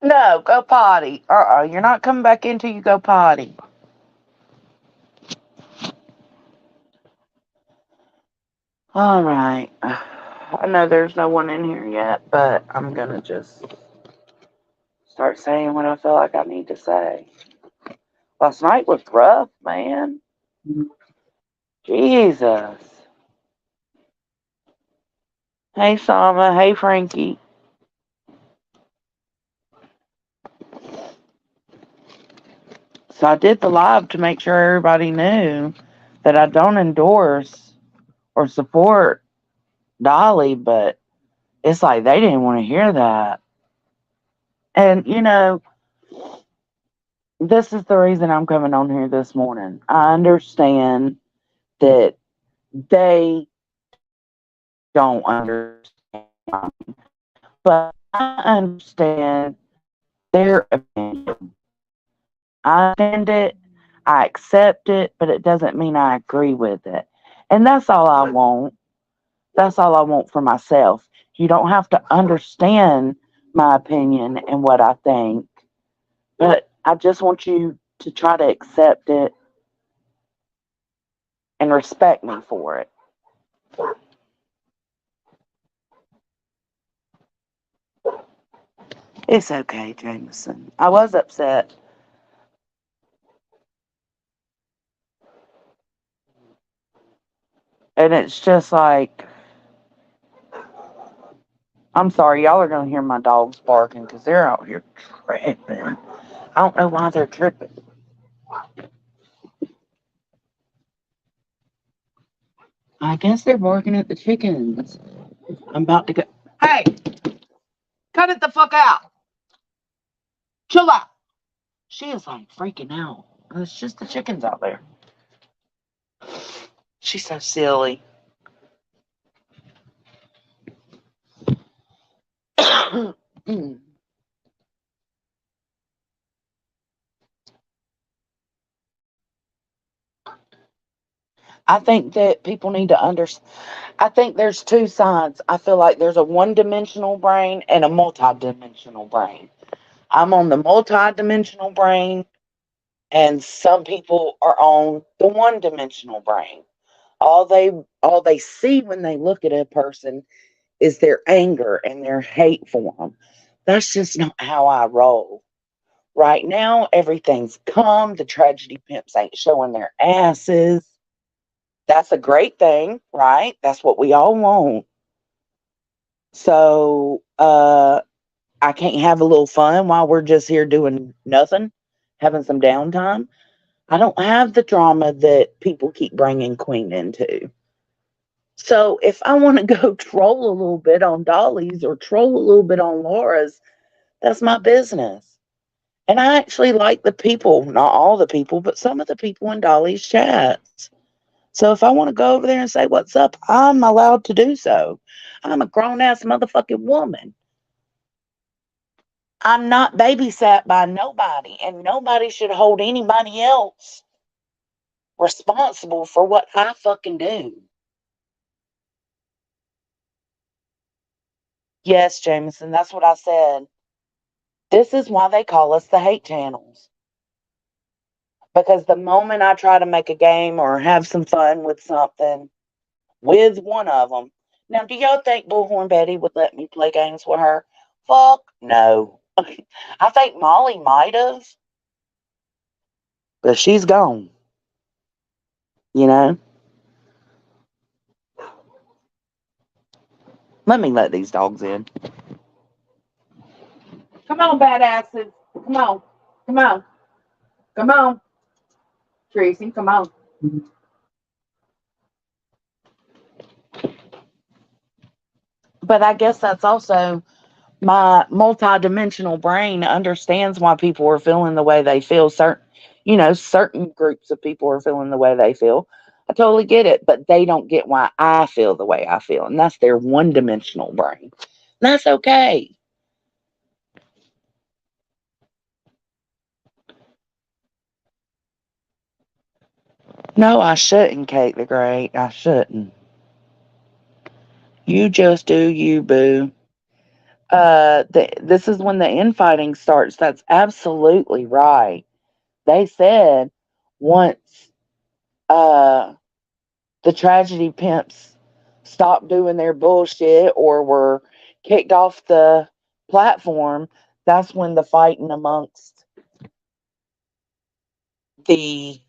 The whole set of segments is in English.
No, go potty. You're not coming back in till you go potty. All right. I know there's no one in here yet, but I'm gonna just start saying what I feel like I need to say. Last night was rough, man. Jesus. Hey, Sama. Hey, Frankie. So I did the live to make sure everybody knew that I don't endorse or support Dolly, but it's like they didn't want to hear that. And, this is the reason I'm coming on here this morning. I understand that they don't understand, but I understand their opinion. I understand it, I accept it, but it doesn't mean I agree with it. And that's all I want. That's all I want for myself. You don't have to understand my opinion and what I think, but I just want you to try to accept it and respect me for it. It's okay, Jameson. I was upset. And it's just like, I'm sorry, y'all are going to hear my dogs barking because they're out here tripping. I don't know why they're tripping. I guess they're barking at the chickens. I'm about to go. Hey, cut it the fuck out. Chill out. She is like freaking out. It's just the chickens out there. She's so silly. I think that people need to understand. I think there's two sides. I feel like there's a one dimensional brain and a multi-dimensional brain. I'm on the multi-dimensional brain, and some people are on the one-dimensional brain. All they all they see when they look at a person is their anger and their hate for them. That's just not how I roll. Right now, everything's calm. The tragedy pimps ain't showing their asses. That's a great thing, right? That's what we all want. So, I can't have a little fun while we're just here doing nothing, having some downtime. I don't have the drama that people keep bringing Queen into. So if I want to go troll a little bit on Dolly's or troll a little bit on Laura's, that's my business. And I actually like the people, not all the people, but some of the people in Dolly's chats. So if I want to go over there and say what's up, I'm allowed to do so. I'm a grown ass motherfucking woman. I'm not babysat by nobody, and nobody should hold anybody else responsible for what I fucking do. Yes, Jameson, that's what I said. This is why they call us the hate channels. Because the moment I try to make a game or have some fun with something with one of them, now do y'all think Bullhorn Betty would let me play games with her? Fuck no. I think Molly might have, but she's gone. You know? Let me let these dogs in. Come on, badasses. Come on. Come on. Come on. Tracy, come on. But I guess that's also my multidimensional brain understands why people are feeling the way they feel. Certain groups of people are feeling the way they feel. I totally get it, but they don't get why I feel the way I feel, and that's their one-dimensional brain. That's okay. No, I shouldn't, Kate the Great. I shouldn't. You just do you, boo. this is when the infighting starts. That's absolutely right. They said once uh the tragedy pimps stopped doing their bullshit or were kicked off the platform, that's when the fighting amongst the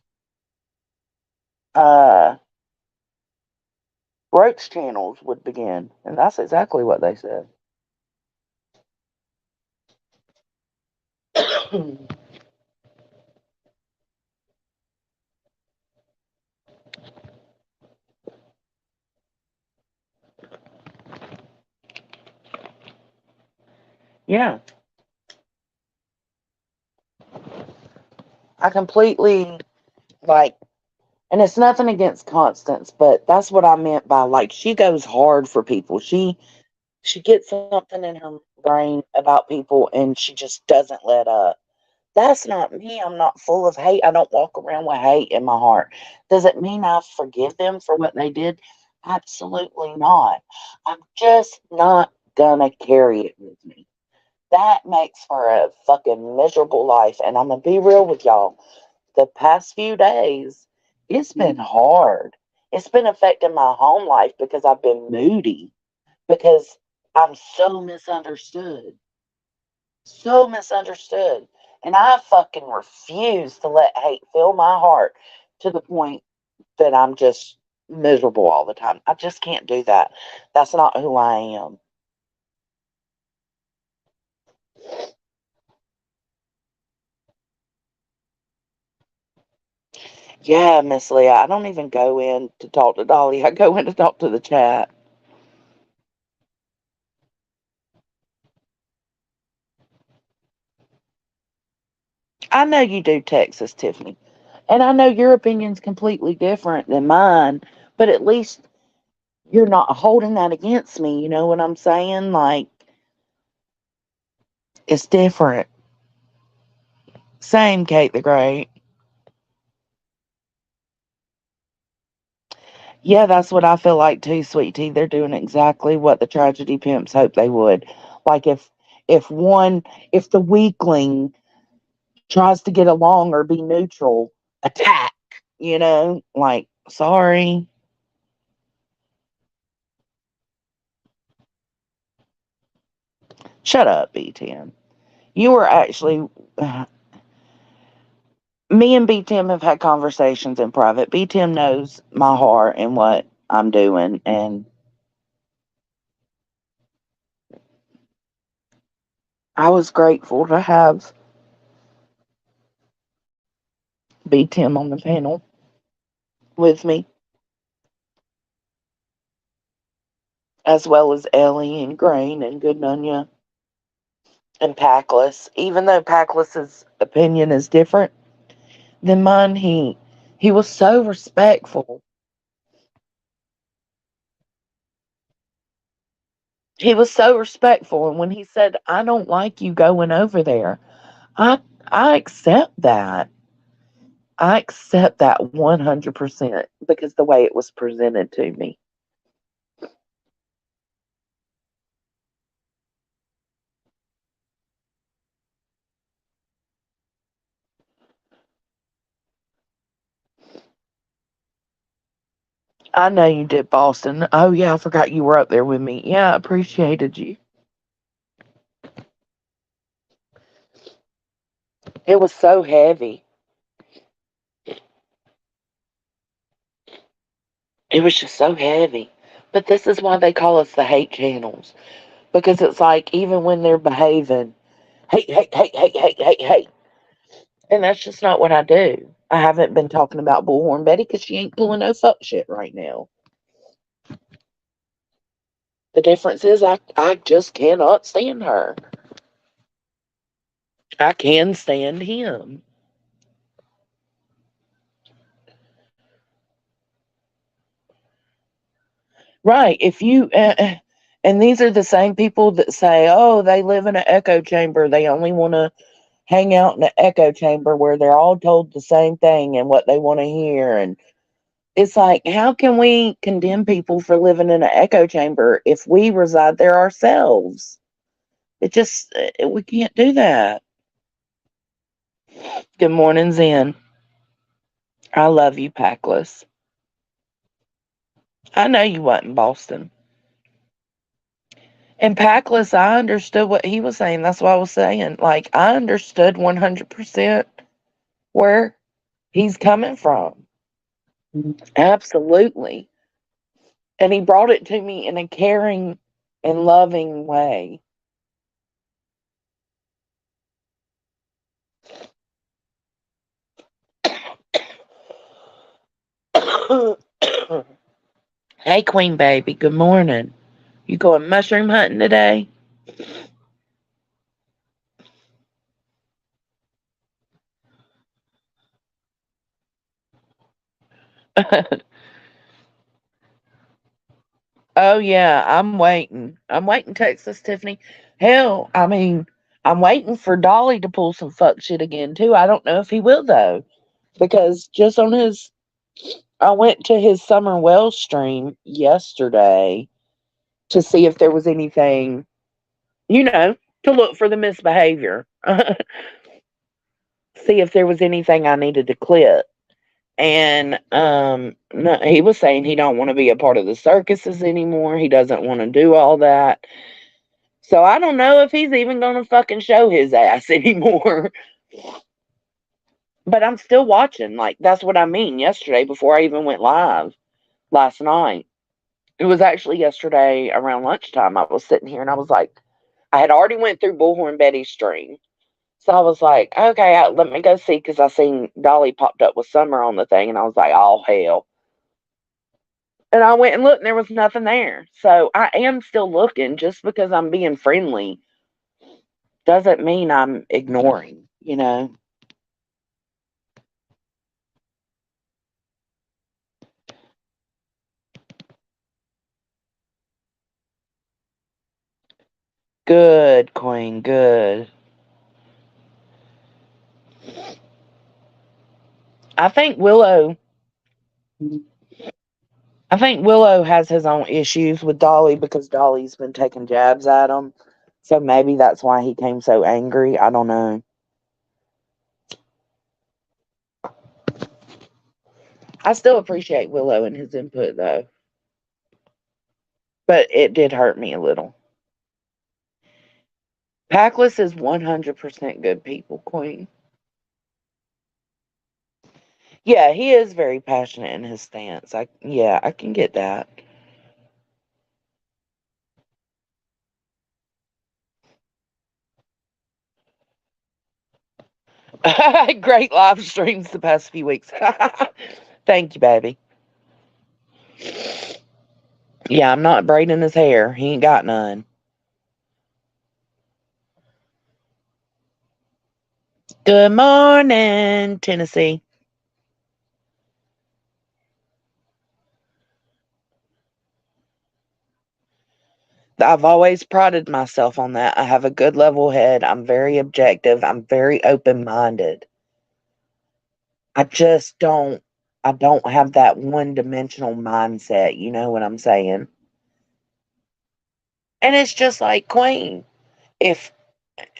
uh roach channels would begin. And that's exactly what they said. Yeah, I completely like, and it's nothing against Constance, but that's what I meant by like she goes hard for people. She gets something in her brain about people and she just doesn't let up. That's not me. I'm not full of hate. I don't walk around with hate in my heart. Does it mean I forgive them for what they did? Absolutely not. I'm just not gonna carry it with me. That makes for a fucking miserable life. And I'm gonna be real with y'all. The past few days, it's been hard. It's been affecting my home life because I've been moody, because I'm so misunderstood. So misunderstood. And I fucking refuse to let hate fill my heart to the point that I'm just miserable all the time. I just can't do that. That's not who I am. Yeah, Miss Leah, I don't even go in to talk to Dolly. I go in to talk to the chat. I know you do, Texas, Tiffany. And I know your opinion's completely different than mine, but at least you're not holding that against me. You know what I'm saying? Like, it's different. Same, Kate the Great. Yeah, that's what I feel like too, Sweet Tea. They're doing exactly what the tragedy pimps hoped they would. Like if one if the weakling tries to get along or be neutral, attack, Like, sorry. Shut up, B10. You were actually me and B10 have had conversations in private. B10 knows my heart and what I'm doing, and I was grateful to have B10 on the panel with me, as well as Ellie and Grain and Good Nunya and Packless. Even though Packless's opinion is different than mine, he was so respectful. He was so respectful, and when he said, "I don't like you going over there," I I accept that. I accept that 100% because the way it was presented to me. I know you did, Boston. Oh yeah, I forgot you were up there with me. Yeah, I appreciated you. It was so heavy. It was just so heavy. But this is why they call us the hate channels. Because it's like, even when they're behaving, hate, hate, hate, hate, hate, hate, hate. And that's just not what I do. I haven't been talking about Bullhorn Betty because she ain't pulling no fuck shit right now. The difference is I just cannot stand her. I can stand him. Right. And these are the same people that say, oh, they live in an echo chamber. They only want to hang out in an echo chamber where they're all told the same thing and what they want to hear. And it's like, how can we condemn people for living in an echo chamber if we reside there ourselves? It just, we can't do that. Good morning, Zen. I love you, Packless. I know you wasn't in Boston. And Packless, I understood what he was saying. That's what I was saying. Like, I understood 100% where he's coming from. Absolutely. And he brought it to me in a caring and loving way. Hey, Queen Baby. Good morning. You going mushroom hunting today? Oh yeah, I'm waiting. I'm waiting, Texas Tiffany. Hell, I mean, I'm waiting for Dolly to pull some fuck shit again too. I don't know if he will though, because just on his, I went to his Summer Wells stream yesterday to see if there was anything, you know, to look for the misbehavior, see if there was anything I needed to clip. And no, he was saying he don't want to be a part of the circuses anymore. He doesn't want to do all that. So I don't know if he's even gonna fucking show his ass anymore. But I'm still watching. Like that's what I mean. Yesterday, before I even went live last night, it was actually yesterday around lunchtime. I was sitting here and I was like, I had already went through Bullhorn Betty's stream, so I was like, okay, let me go see because I seen Dolly popped up with Summer on the thing, and I was like, oh hell. And I went and looked, and there was nothing there. So I am still looking. Just because I'm being friendly doesn't mean I'm ignoring. You know. Good, Queen. Good. I think Willow. I think Willow has his own issues with Dolly because Dolly's been taking jabs at him. So maybe that's why he came so angry. I don't know. I still appreciate Willow and his input though, but it did hurt me a little. Packless is 100% good people, Queen. Yeah, he is very passionate in his stance. I can get that. Great live streams the past few weeks. Thank you, baby. Yeah, I'm not braiding his hair. He ain't got none. Good morning, Tennessee. I've always prided myself on that. I have a good level head. I'm very objective. I'm very open minded. I just I don't have that one dimensional mindset. You know what I'm saying? And it's just like Queen. If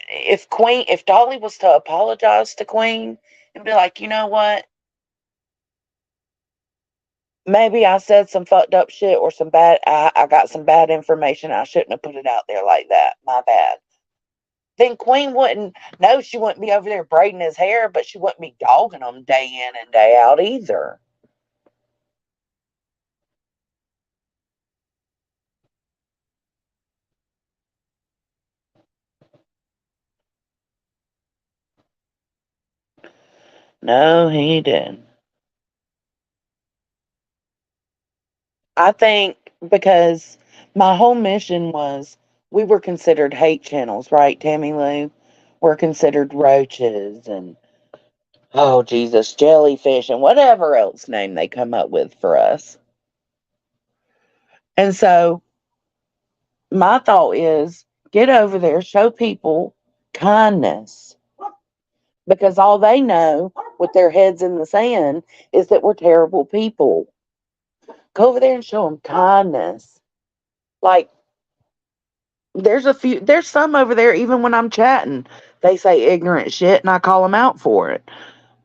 if Dolly was to apologize to Queen and be like, you know what? Maybe I said some fucked up shit or I got some bad information. I shouldn't have put it out there like that. My bad. Then Queen wouldn't, no, she wouldn't be over there braiding his hair, but she wouldn't be dogging him day in and day out either. No, he didn't. I think because my whole mission was we were considered hate channels, right, Tammy Lou? We're considered roaches and, oh, Jesus, jellyfish and whatever else name they come up with for us. And so my thought is get over there, show people kindness because all they know with their heads in the sand is that we're terrible people. Go over there and show them kindness. Like, There's some over there, even when I'm chatting, they say ignorant shit and I call them out for it.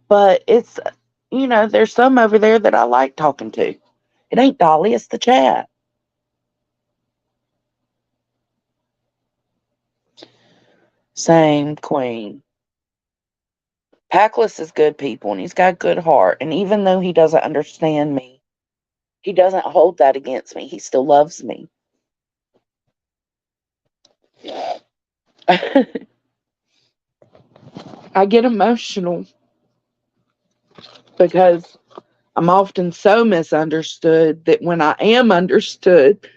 But there's some over there that I like talking to. It ain't Dolly, it's the chat. Same, Queen. Packless is good people and he's got a good heart. And even though he doesn't understand me, he doesn't hold that against me. He still loves me. I get emotional because I'm often so misunderstood that when I am understood,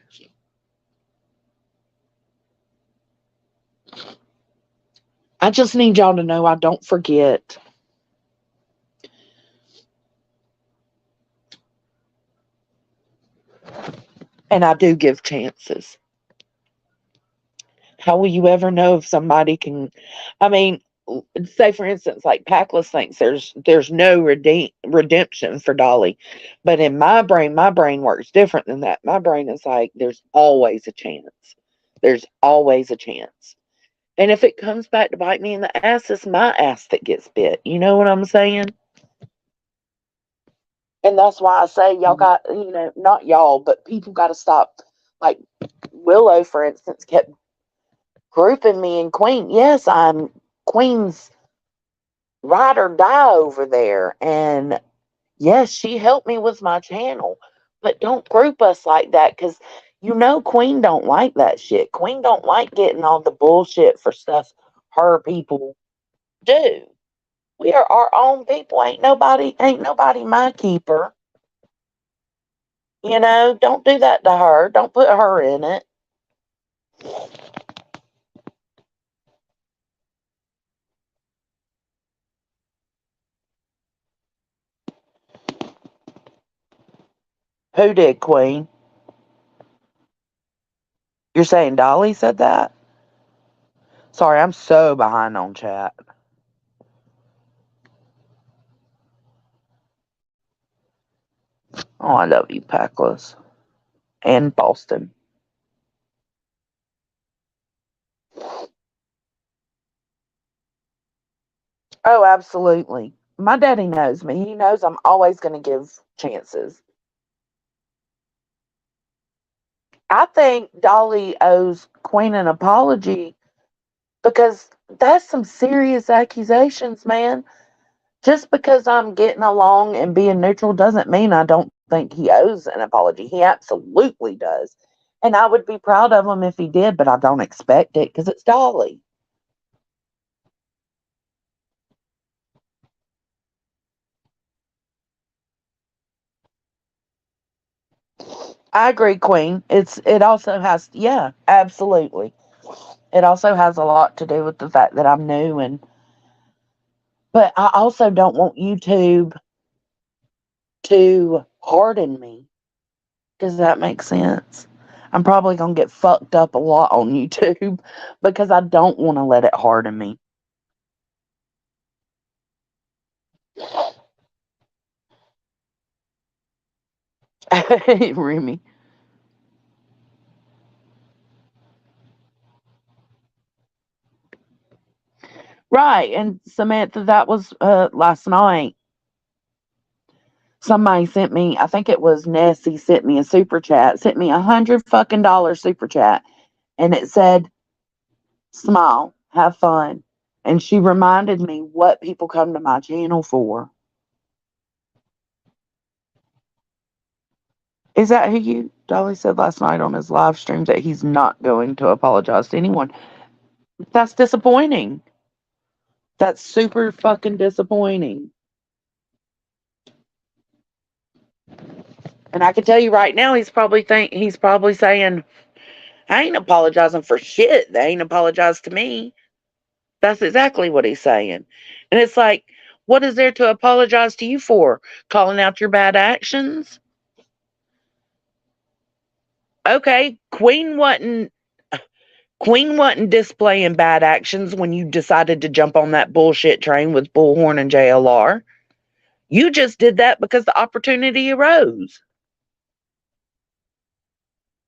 I just need y'all to know I don't forget. And I do give chances. How will you ever know if somebody can? I mean, say for instance, like Packless thinks there's no redemption for Dolly, but in my brain works different than that. My brain is like, there's always a chance. There's always a chance. And if it comes back to bite me in the ass, it's my ass that gets bit. You know what I'm saying? And that's why I say y'all got, not y'all, but people got to stop. Like Willow, for instance, kept grouping me and Queen. Yes, I'm Queen's ride or die over there. And yes, she helped me with my channel. But don't group us like that because Queen don't like that shit. Queen don't like getting all the bullshit for stuff her people do. We are our own people. Ain't nobody my keeper. Don't do that to her. Don't put her in it. Who did, Queen? You're saying Dolly said that? Sorry, I'm so behind on chat. Oh, I love you, Packless. And Boston. Oh, absolutely. My daddy knows me. He knows I'm always going to give chances. I think Dolly owes Queen an apology because that's some serious accusations, man. Just because I'm getting along and being neutral doesn't mean I don't think he owes an apology. He absolutely does. And I would be proud of him if he did, but I don't expect it because it's Dolly. I agree, Queen. It also has, yeah, absolutely. It also has a lot to do with the fact that I'm new, but I also don't want YouTube to harden me. Does that make sense? I'm probably gonna get fucked up a lot on YouTube because I don't want to let it harden me. Remy. Right, and Samantha, that was last night. Somebody sent me, I think it was Nessie, sent me a super chat, sent me $100 super chat, and it said, "Smile, have fun." And she reminded me what people come to my channel for. Is that who Dolly said last night on his live stream that he's not going to apologize to anyone? That's disappointing. That's super fucking disappointing. And I can tell you right now, he's probably saying, "I ain't apologizing for shit. They ain't apologized to me." That's exactly what he's saying. And it's like, what is there to apologize to you for? Calling out your bad actions? Okay, Queen wasn't displaying bad actions when you decided to jump on that bullshit train with Bullhorn and JLR. You just did that because the opportunity arose.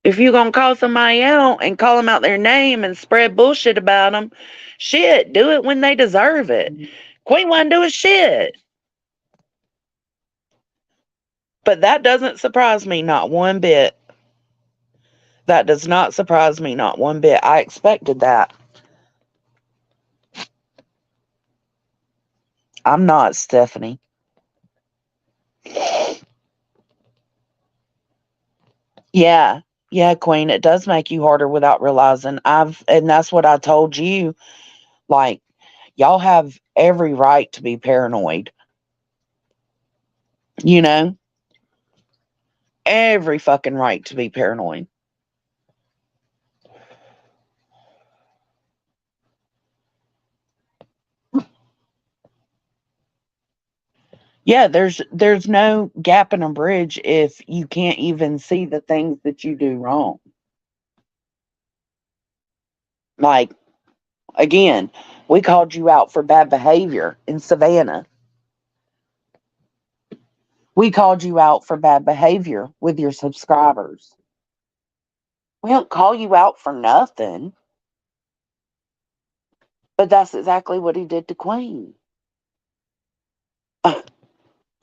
If you gonna call somebody out and call them out their name and spread bullshit about them, shit, do it when they deserve it. Queen wasn't doing shit. But that doesn't surprise me not one bit. That does not surprise me not one bit. I expected that. I'm not Stephanie. Yeah. Yeah, Queen, it does make you harder without realizing. And that's what I told you. Like, y'all have every right to be paranoid. You know? Every fucking right to be paranoid. Yeah, there's no gap in a bridge if you can't even see the things that you do wrong. Like, again, we called you out for bad behavior in Savannah. We called you out for bad behavior with your subscribers. We don't call you out for nothing. But that's exactly what he did to Queen.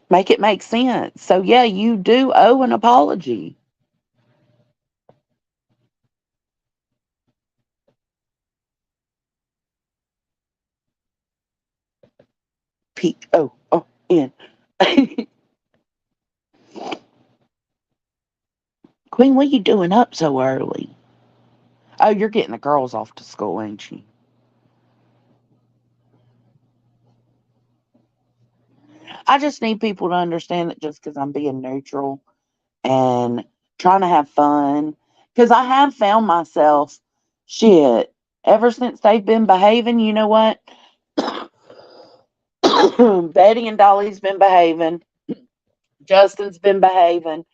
Make it make sense. So yeah, you do owe an apology. P-O-O-N. Queen, what are you doing up so early? Oh, you're getting the girls off to school, ain't you? I just need people to understand that just because I'm being neutral and trying to have fun, because I have found myself, shit, ever since they've been behaving, you know what? Betty and Dolly's been behaving. Justin's been behaving.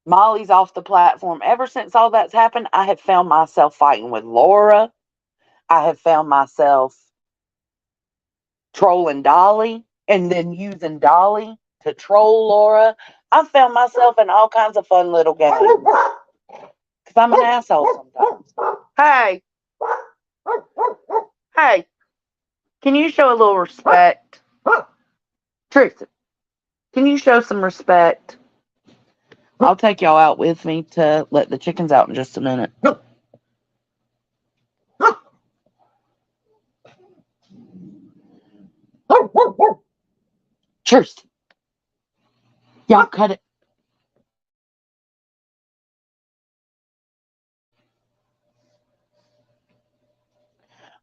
Molly's off the platform. Ever since all that's happened, I have found myself fighting with Laura. I have found myself trolling Dolly and then using Dolly to troll Laura. I found myself in all kinds of fun little games because I'm an asshole sometimes. Hey, hey, can you show a little respect? Tristan, can you show some respect? I'll take y'all out with me to let the chickens out in just a minute. Tristan, y'all cut it.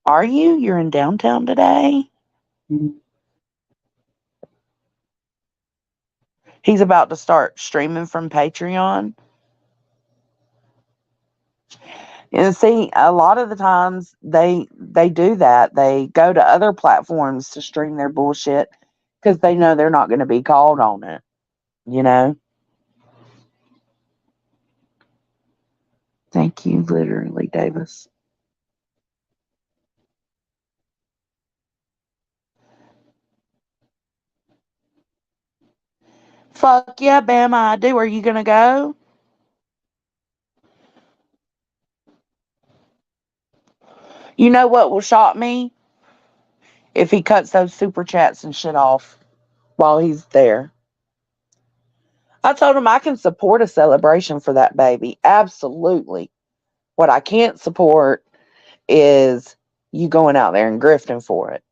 Are you? You're in downtown today? He's about to start streaming from Patreon. And see, a lot of the times they do that. They go to other platforms to stream their bullshit because they know they're not going to be called on it. You know. Thank you, literally, Davis. Fuck yeah, Bam, I do. Are you gonna go? You know what will shock me if he cuts those super chats and shit off while he's there. I told him I can support a celebration for that baby. Absolutely. What I can't support is you going out there and grifting for it.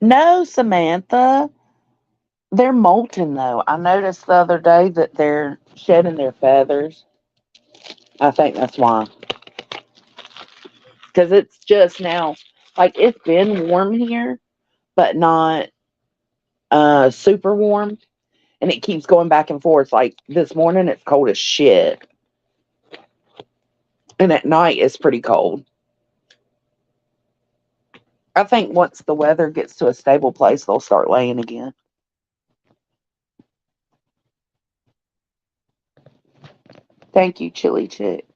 No, Samantha. They're molting though. I noticed the other day that they're shedding their feathers. I think that's why. Because it's just now, like, it's been warm here, but not super warm. And it keeps going back and forth. Like this morning, it's cold as shit. And at night, it's pretty cold. I think once the weather gets to a stable place, they'll start laying again. Thank you, Chili Chick.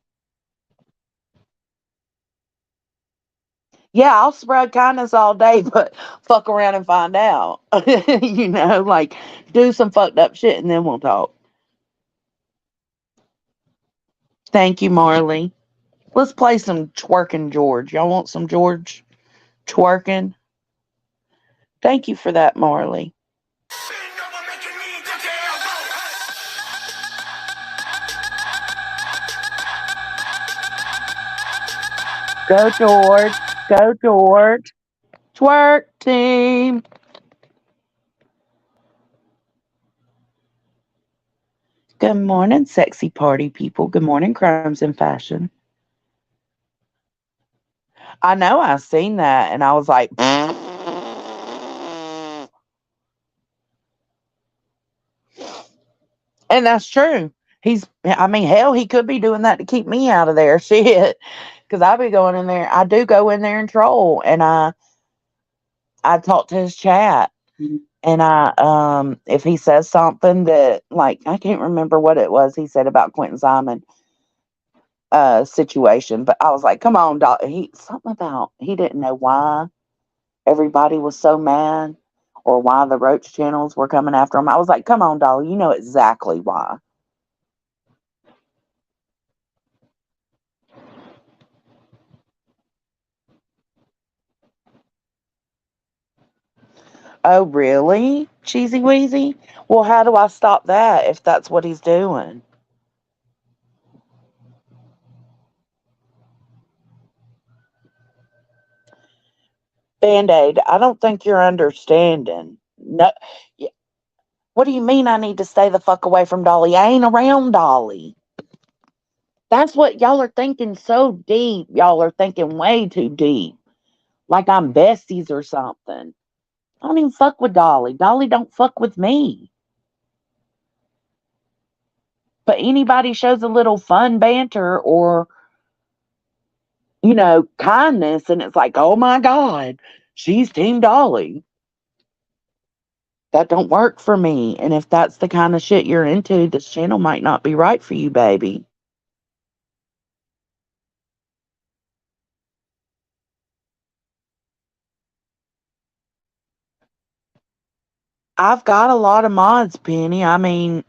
Yeah, I'll spread kindness all day, but fuck around and find out. Like do some fucked up shit and then we'll talk. Thank you, Marley. Let's play some twerking George. Y'all want some George twerking? Thank you for that, Marley. Go, George. Go, George. Twerk team. Good morning, sexy party people. Good morning, crimes and fashion. I know I seen that and I was like, and that's true. I mean, hell, he could be doing that to keep me out of there. Shit. Because I be going in there. I do go in there and troll. And I talk to his chat. And if he says something that, like, I can't remember what it was he said about Quentin Simon situation, but I was like, come on, dog. Something about he didn't know why everybody was so mad or why the roach channels were coming after him. I was like, come on, Dolly, you know exactly why. Oh, really? Cheesy Weezy? Well, how do I stop that if that's what he's doing? Band Aid, I don't think you're understanding. No, what do you mean I need to stay the fuck away from Dolly? I ain't around Dolly. That's what y'all are thinking so deep. Y'all are thinking way too deep. Like I'm besties or something. I don't even fuck with Dolly. Dolly don't fuck with me. But anybody shows a little fun banter or, kindness, and it's like, oh my God, she's Team Dolly. That don't work for me. And if that's the kind of shit you're into, this channel might not be right for you, baby. I've got a lot of mods, Penny. I mean,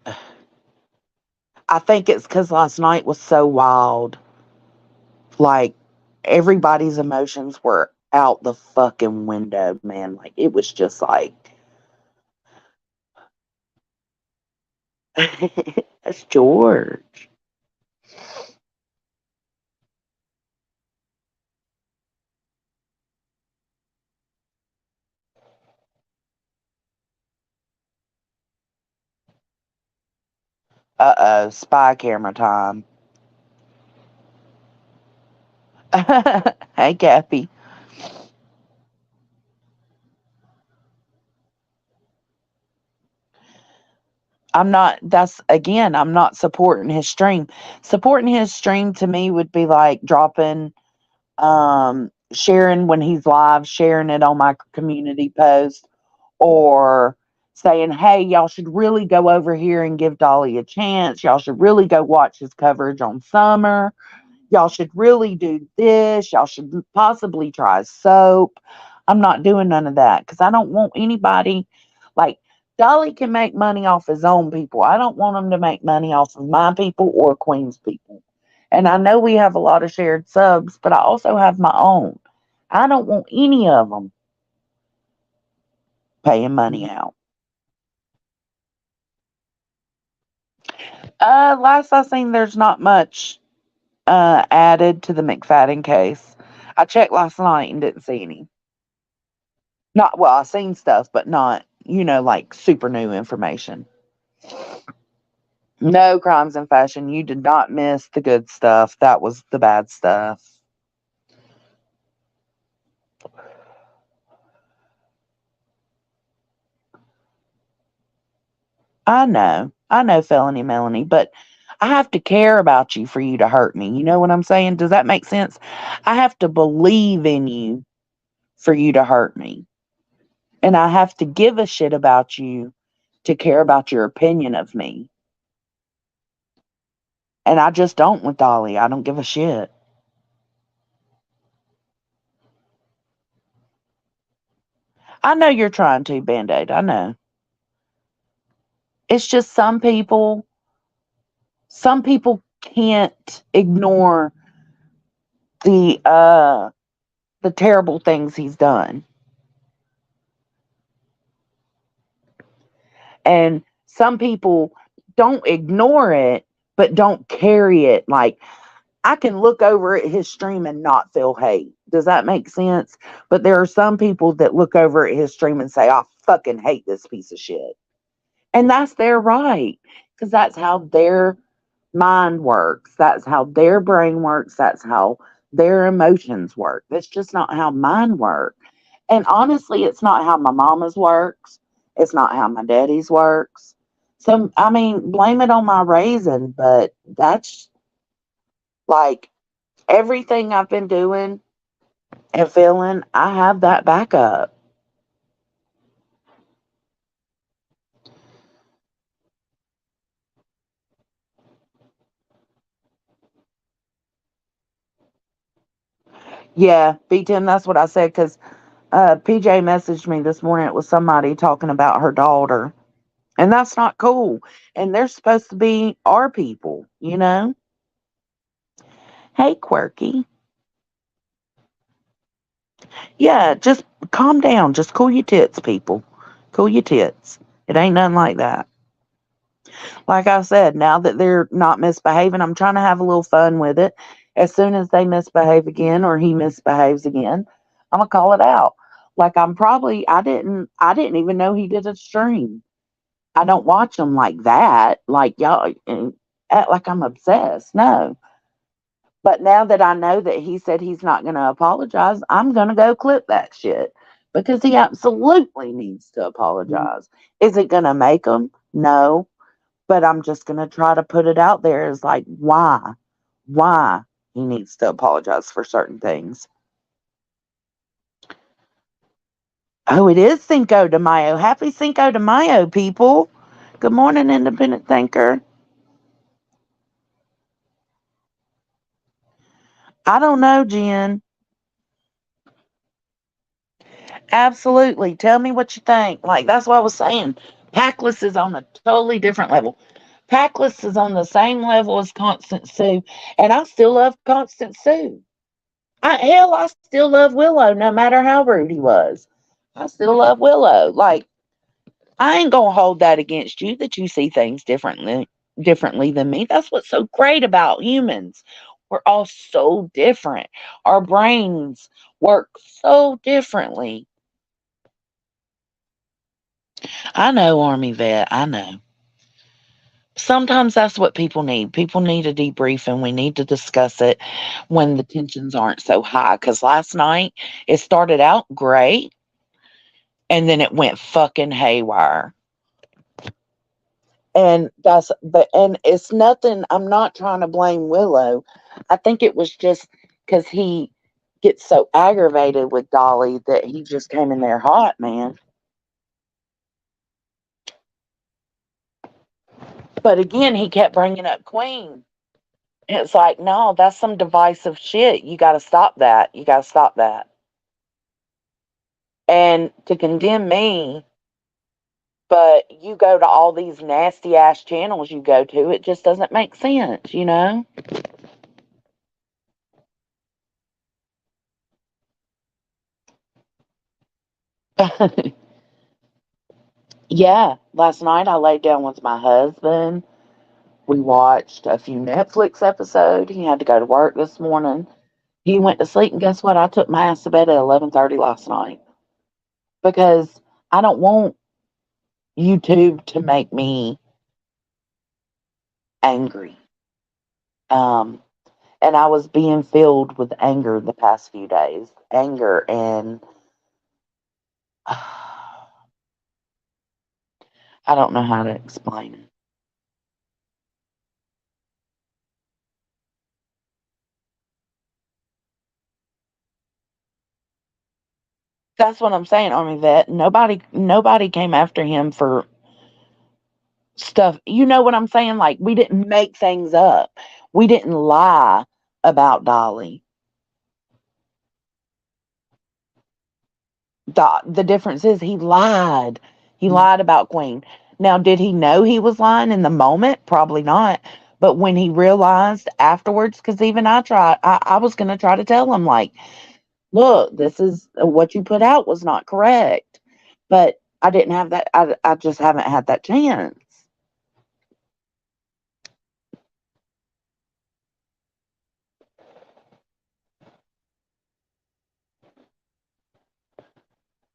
I think it's because last night was so wild. Like, everybody's emotions were out the fucking window, man. Like, it was just like, that's George. Uh oh, spy camera time. Hey, Kathy. I'm not supporting his stream. Supporting his stream to me would be like dropping, sharing when he's live, sharing it on my community post, or saying, hey, y'all should really go over here and give Dolly a chance. Y'all should really go watch his coverage on Summer. Y'all should really do this. Y'all should possibly try soap. I'm not doing none of that because I don't want anybody like Dolly can make money off his own people. I don't want him to make money off of my people or Queen's people. And I know we have a lot of shared subs, but I also have my own. I don't want any of them paying money out. Last I seen, there's not much added to the McFadden case. I checked last night and didn't see any. Not well, I seen stuff, but not like super new information. No crimes and fashion. You did not miss the good stuff. That was the bad stuff. I know, felony Melanie, but I have to care about you for you to hurt me. You know what I'm saying? Does that make sense? I have to believe in you for you to hurt me, and I have to give a shit about you to care about your opinion of me. And I just don't with Dolly. I don't give a shit. I know you're trying to, Band-Aid. I know. It's just some people can't ignore the uh the terrible things he's done. And some people don't ignore it, but don't carry it. Like, I can look over at his stream and not feel hate. Does that make sense? But there are some people that look over at his stream and say, I fucking hate this piece of shit. And that's their right. Because that's how their mind works. That's how their brain works. That's how their emotions work. That's just not how mine work. And honestly, it's not how my mama's works. It's not how my daddy's works. So, I mean, blame it on my raising, but that's like everything I've been doing and feeling, I have that backup. Yeah, B10, that's what I said because PJ messaged me this morning. It was somebody talking about her daughter, and that's not cool. And they're supposed to be our people, you know? Hey, Quirky. Yeah, just calm down. Just cool your tits, people. Cool your tits. It ain't nothing like that. Like I said, now that they're not misbehaving, I'm trying to have a little fun with it. As soon as they misbehave again or he misbehaves again, I'm gonna call it out. Like I didn't even know he did a stream. I don't watch them like that. Like y'all act like I'm obsessed. No. But now that I know that he said he's not going to apologize, I'm going to go clip that shit because he absolutely needs to apologize. Is it going to make him? No. But I'm just going to try to put it out there as like, why he needs to apologize for certain things. Oh, it is Cinco de Mayo. Happy Cinco de Mayo, people. Good morning, independent thinker. I don't know, Jen. Absolutely. Tell me what you think. Like, that's what I was saying. Packless is on a totally different level. Packless is on the same level as Constant Sue, and I still love Constant Sue. Hell, I still love Willow, no matter how rude he was. I still love Willow. Like, I ain't gonna hold that against you that you see things differently than me. That's what's so great about humans. We're all so different. Our brains work so differently. I know, Army vet. I know. Sometimes that's what people need. People need a debrief, and we need to discuss it when the tensions aren't so high. Because last night it started out great, and then it went fucking haywire. And it's nothing. I'm not trying to blame Willow. I think it was just because he gets so aggravated with Dolly that he just came in there hot, man. But again, he kept bringing up Queen. It's like, no, that's some divisive shit. You got to stop that. You got to stop that. And to condemn me, but you go to all these nasty ass channels you go to, it just doesn't make sense, you know? Yeah, last night I laid down with my husband. We watched a few Netflix episodes. He had to go to work this morning. He went to sleep, and guess what? I took my ass to bed at 11:30 last night because I don't want YouTube to make me angry. Um, and I was being filled with anger the past few days. Anger and I don't know how to explain it. That's what I'm saying, Army Vet. Nobody came after him for stuff. You know what I'm saying? Like, we didn't make things up. We didn't lie about Dolly. The difference is he lied. He lied about Queen. Now, did he know he was lying in the moment? Probably not. But when he realized afterwards, because even I was going to try to tell him, like, look, this is what you put out was not correct. But I didn't have that. I just haven't had that chance.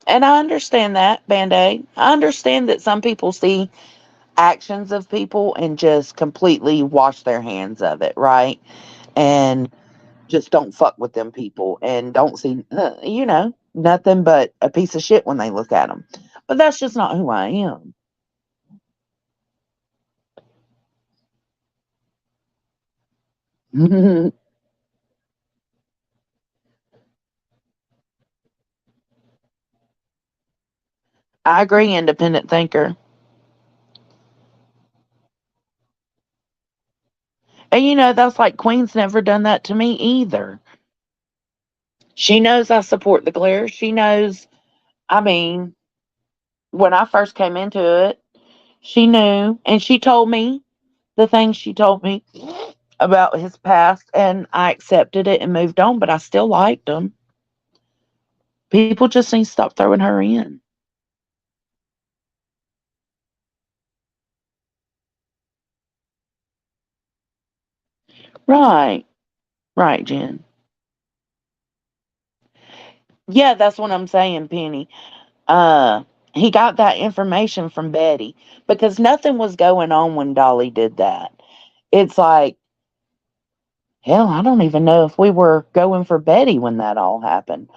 And I understand that, Band Aid. I understand that some people see actions of people and just completely wash their hands of it, right? And just don't fuck with them people and don't see, nothing but a piece of shit when they look at them. But that's just not who I am. I agree, independent thinker. And that's like Queen's never done that to me either. She knows I support the glare. She knows, I mean, when I first came into it, she knew and she told me the things she told me about his past, and I accepted it and moved on, but I still liked him. People just need to stop throwing her in. Right. Right, Jen. Yeah, that's what I'm saying, Penny. Uh he got that information from Betty because nothing was going on when Dolly did that. It's like, hell, I don't even know if we were going for Betty when that all happened.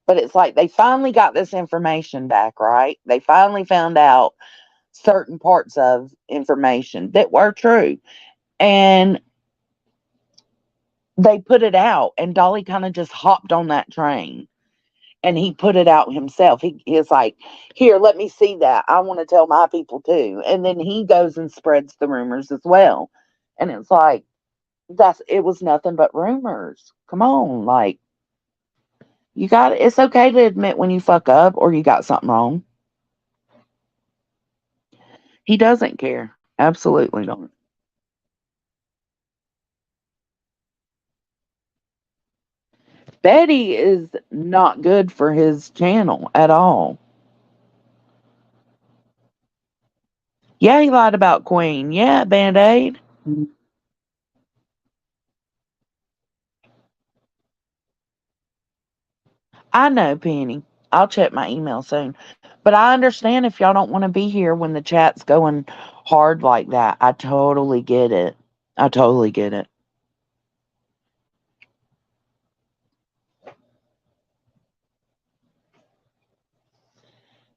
But it's like they finally got this information back, right? They finally found out certain parts of information that were true. And they put it out, and Dolly kind of just hopped on that train and he put it out himself. He's like, here, let me see that. I want to tell my people too. And then he goes and spreads the rumors as well. And it's like, it was nothing but rumors. Come on. Like, it's okay to admit when you fuck up or you got something wrong. He doesn't care. Absolutely don't. Betty is not good for his channel at all. Yeah, he lied about Queen. Yeah, Band Aid. I know, Penny. I'll check my email soon. But I understand if y'all don't want to be here when the chat's going hard like that. I totally get it. I totally get it.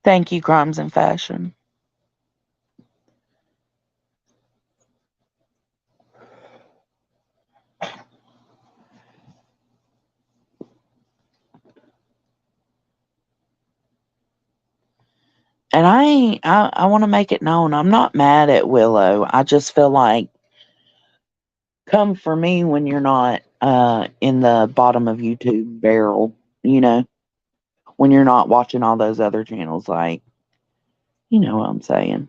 Thank you, Crimes and Fashion. And I want to make it known I'm not mad at Willow. I just feel like come for me when you're not in the bottom of YouTube barrel, you know, when you're not watching all those other channels. Like, you know what I'm saying.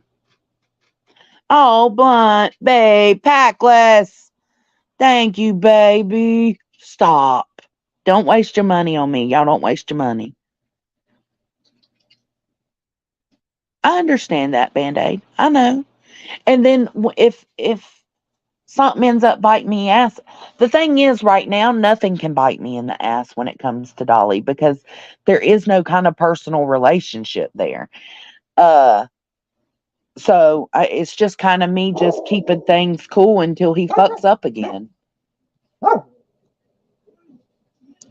Oh, Blunt, babe, packless. Thank you, baby. Stop. Don't waste your money on me. Y'all don't waste your money. I understand that, Band-Aid. I know. And then if something ends up biting me ass, the thing is right now nothing can bite me in the ass when it comes to Dolly because there is no kind of personal relationship there. Uh it's just kind of me just keeping things cool until he fucks up again.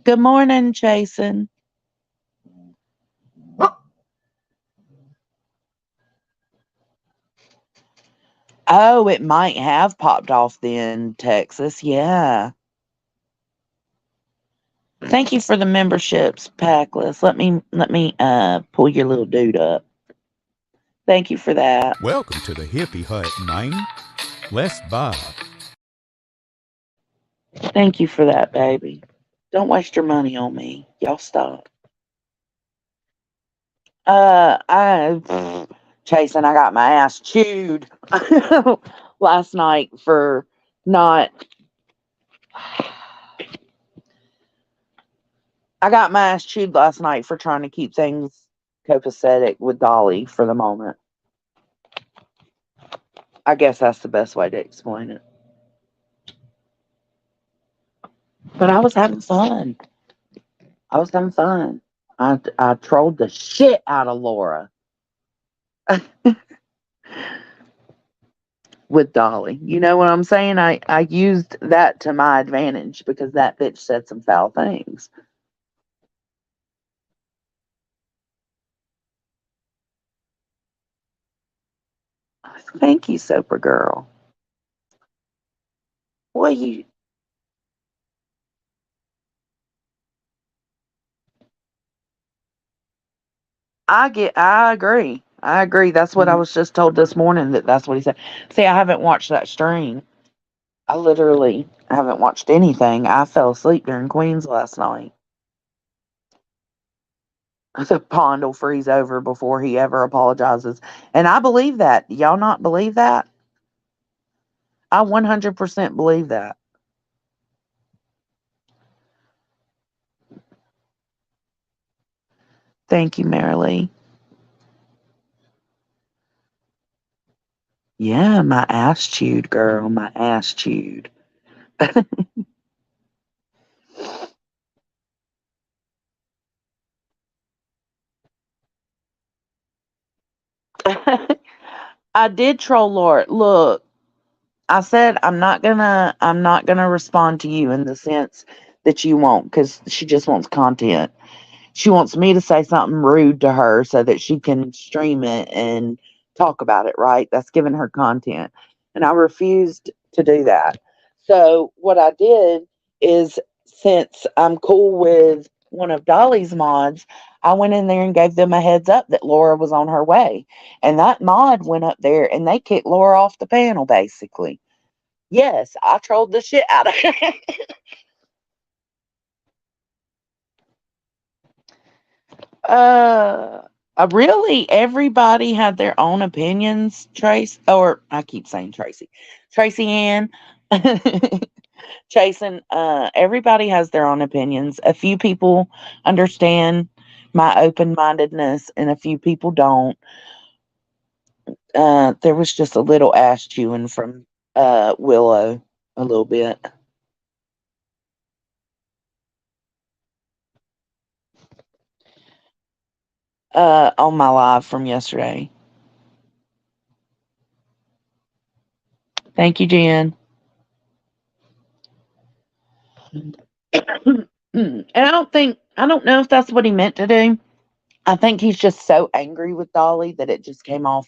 Good morning, Jason. Oh, it might have popped off then, Texas. Yeah. Thank you for the memberships, Packless. Let me pull your little dude up. Thank you for that. Welcome to the hippie hut, man. Let's vibe. Thank you for that, baby. Don't waste your money on me. Y'all stop. I Chase and I got my ass chewed last night for not. I got my ass chewed last night for trying to keep things copacetic with Dolly for the moment. I guess that's the best way to explain it. But I was having fun. I was having fun. I trolled the shit out of Laura with Dolly. You know what I'm saying? I used that to my advantage because that bitch said some foul things. Thank you, Soper Girl. Well, I agree. I agree. That's what I was just told this morning that's what he said. See, I haven't watched that stream. I literally haven't watched anything. I fell asleep during Queens last night. The pond will freeze over before he ever apologizes. And I believe that. Y'all not believe that? I 100% believe that. Thank you, Marilee. Yeah, my ass chewed, girl. My ass chewed. I did troll Lord. Look, I said I'm not gonna respond to you in the sense that you won't, because she just wants content. She wants me to say something rude to her so that she can stream it and talk about it, right? That's giving her content. And I refused to do that. So what I did is, since I'm cool with one of Dolly's mods, I went in there and gave them a heads up that Laura was on her way. And that mod went up there and they kicked Laura off the panel basically. Yes, I trolled the shit out of her. Uh, really, everybody had their own opinions, Trace, or I keep saying Tracy. Tracy Ann, Chasen, everybody has their own opinions. A few people understand my open mindedness, and a few people don't. There was just a little ass chewing from Willow, a little bit, on my live from yesterday. Thank you, Jen. And I don't know if that's what he meant to do. I think he's just so angry with Dolly that it just came off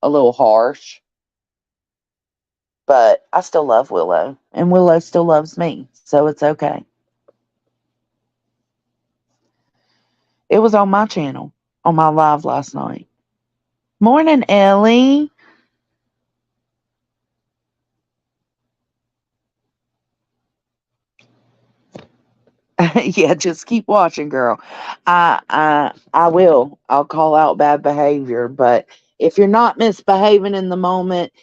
a little harsh. But I still love Willow, and Willow still loves me, so it's okay. It was on my channel, on my live last night. Morning, Ellie. Yeah, just keep watching, girl. I will. I'll call out bad behavior, but if you're not misbehaving in the moment,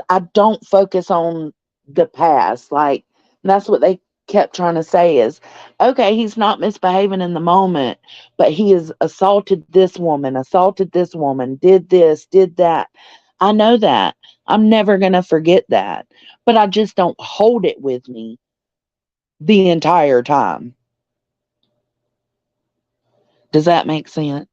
I don't focus on the past. Like, that's what they kept trying to say is, okay, he's not misbehaving in the moment, but he has assaulted this woman, did this, did that. I know that. I'm never going to forget that. But I just don't hold it with me the entire time. Does that make sense?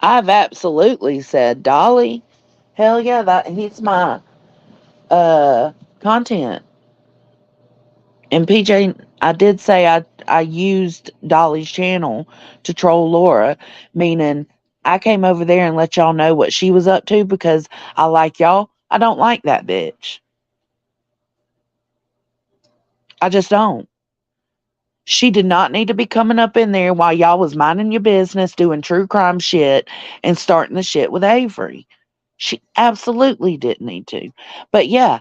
I've absolutely said, Dolly, hell yeah, that he's my uh content. And PJ, I did say I used Dolly's channel to troll Laura, meaning I came over there and let y'all know what she was up to because I like y'all. I don't like that bitch. I just don't. She did not need to be coming up in there while y'all was minding your business, doing true crime shit, and starting the shit with Avery. She absolutely didn't need to. But yeah,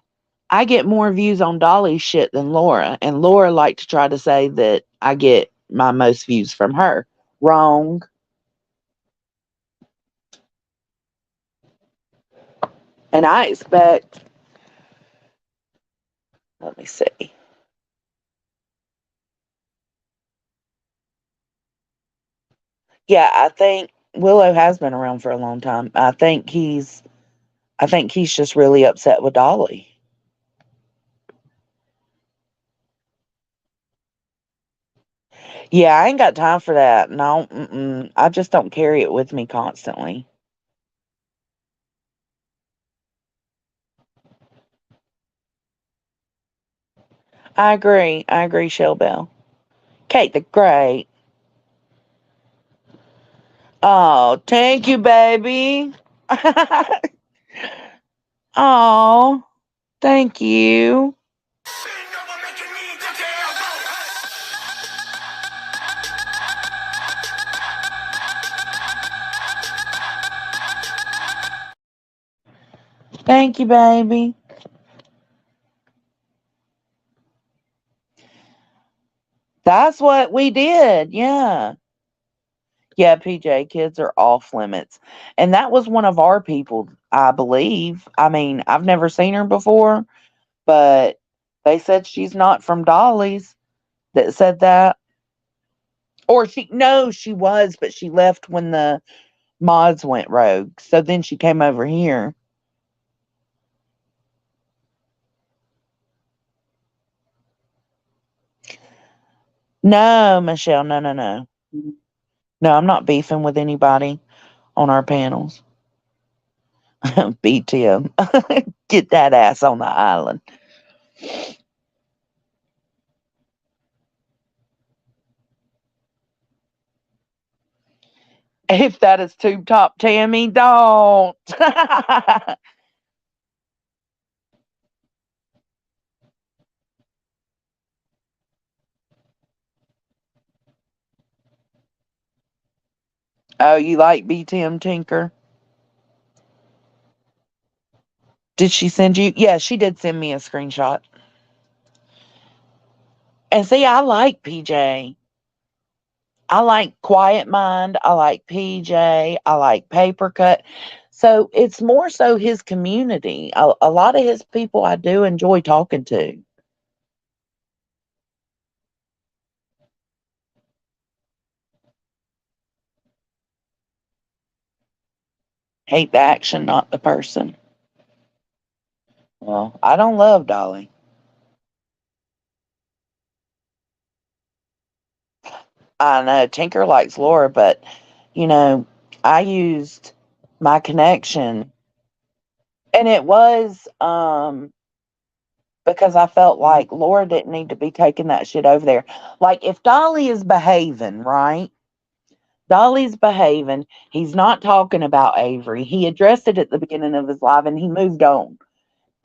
I get more views on Dolly's shit than Laura, and Laura liked to try to say that I get my most views from her. Wrong. And I expect, let me see. Yeah, I think Willow has been around for a long time. I think he's just really upset with Dolly. Yeah, I ain't got time for that. No, I just don't carry it with me constantly. I agree. I agree, Shell Bell. Kate the Great. Oh, thank you, baby. Oh, thank you. Thank you, baby. That's what we did. Yeah. Yeah, PJ, kids are off limits. And that was one of our people, I believe. I mean, I've never seen her before, but they said she's not from Dolly's that said that. Or she, no, she was, but she left when the mods went rogue. So then she came over here. No, Michelle, no, no, no. No, I'm not beefing with anybody on our panels. BTM. Get that ass on the island. If that is tube top Tammy, don't. Oh, you like BTM Tinker? Did she send you? Yeah, she did send me a screenshot. And see, I like PJ. I like Quiet Mind. I like PJ. I like Paper Cut. So it's more so his community. A lot of his people I do enjoy talking to. Hate the action, not the person. Well, I don't love Dolly. I know Tinker likes Laura, but you know, I used my connection and it was because I felt like Laura didn't need to be taking that shit over there. Like if Dolly is behaving, right? Dolly's behaving. He's not talking about Avery. He addressed it at the beginning of his live and he moved on.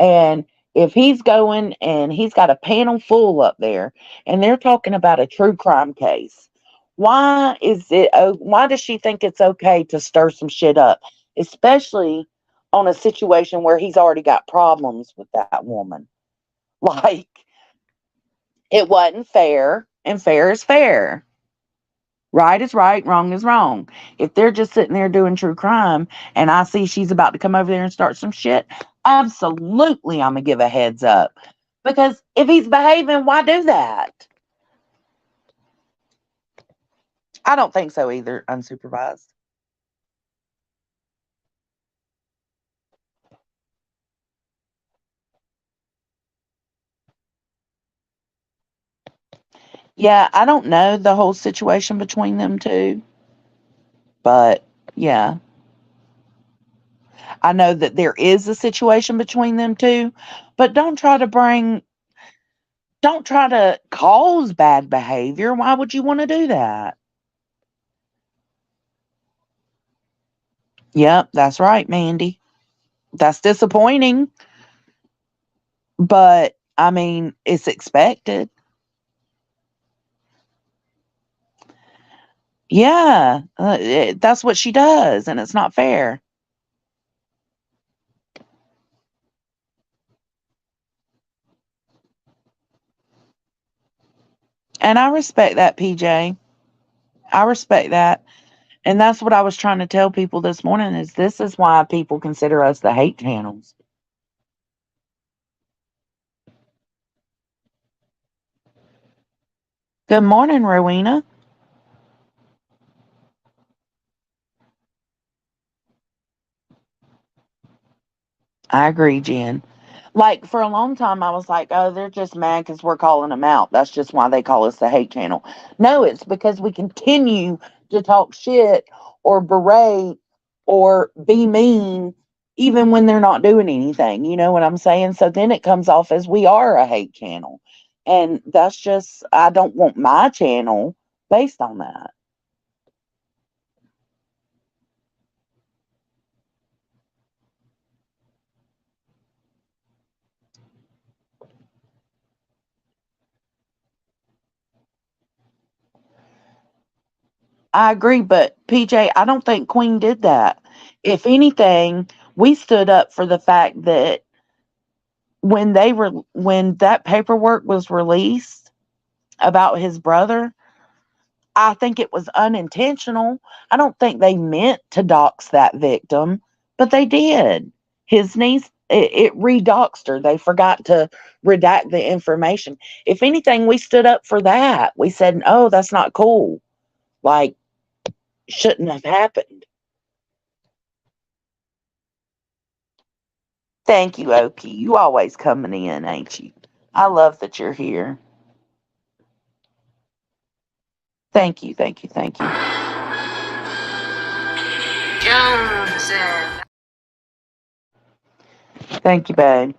And if he's going and he's got a panel full up there and they're talking about a true crime case, why does she think it's okay to stir some shit up, especially on a situation where he's already got problems with that woman? Like it wasn't fair, and fair is fair. Right is right, wrong is wrong. If they're just sitting there doing true crime and I see she's about to come over there and start some shit, absolutely I'm going to give a heads up. Because if he's behaving, why do that? I don't think so either, unsupervised. Yeah, I don't know the whole situation between them two, but yeah, I know that there is a situation between them two, but don't try to cause bad behavior. Why would you want to do that? Yep, that's right, Mandy. That's disappointing, but I mean, it's expected. Yeah, that's what she does, and it's not fair. And I respect that, PJ. I respect that. And that's what I was trying to tell people this morning is this is why people consider us the hate channels. Good morning, Rowena. I agree, Jen. Like for a long time, I was like, oh, they're just mad because we're calling them out. That's just why they call us the hate channel. No, it's because we continue to talk shit or berate or be mean even when they're not doing anything. You know what I'm saying? So then it comes off as we are a hate channel. And that's just, I don't want my channel based on that. I agree, but PJ, I don't think Queen did that. If anything, we stood up for the fact that when that paperwork was released about his brother, I think it was unintentional. I don't think they meant to dox that victim, but they did. His niece, it redoxed her. They forgot to redact the information. If anything, we stood up for that. We said, "Oh, that's not cool. Like, shouldn't have happened." Thank you, Oki. You always coming in, ain't you? I love that you're here. Thank you, thank you, thank you. Jones. Thank you, babe.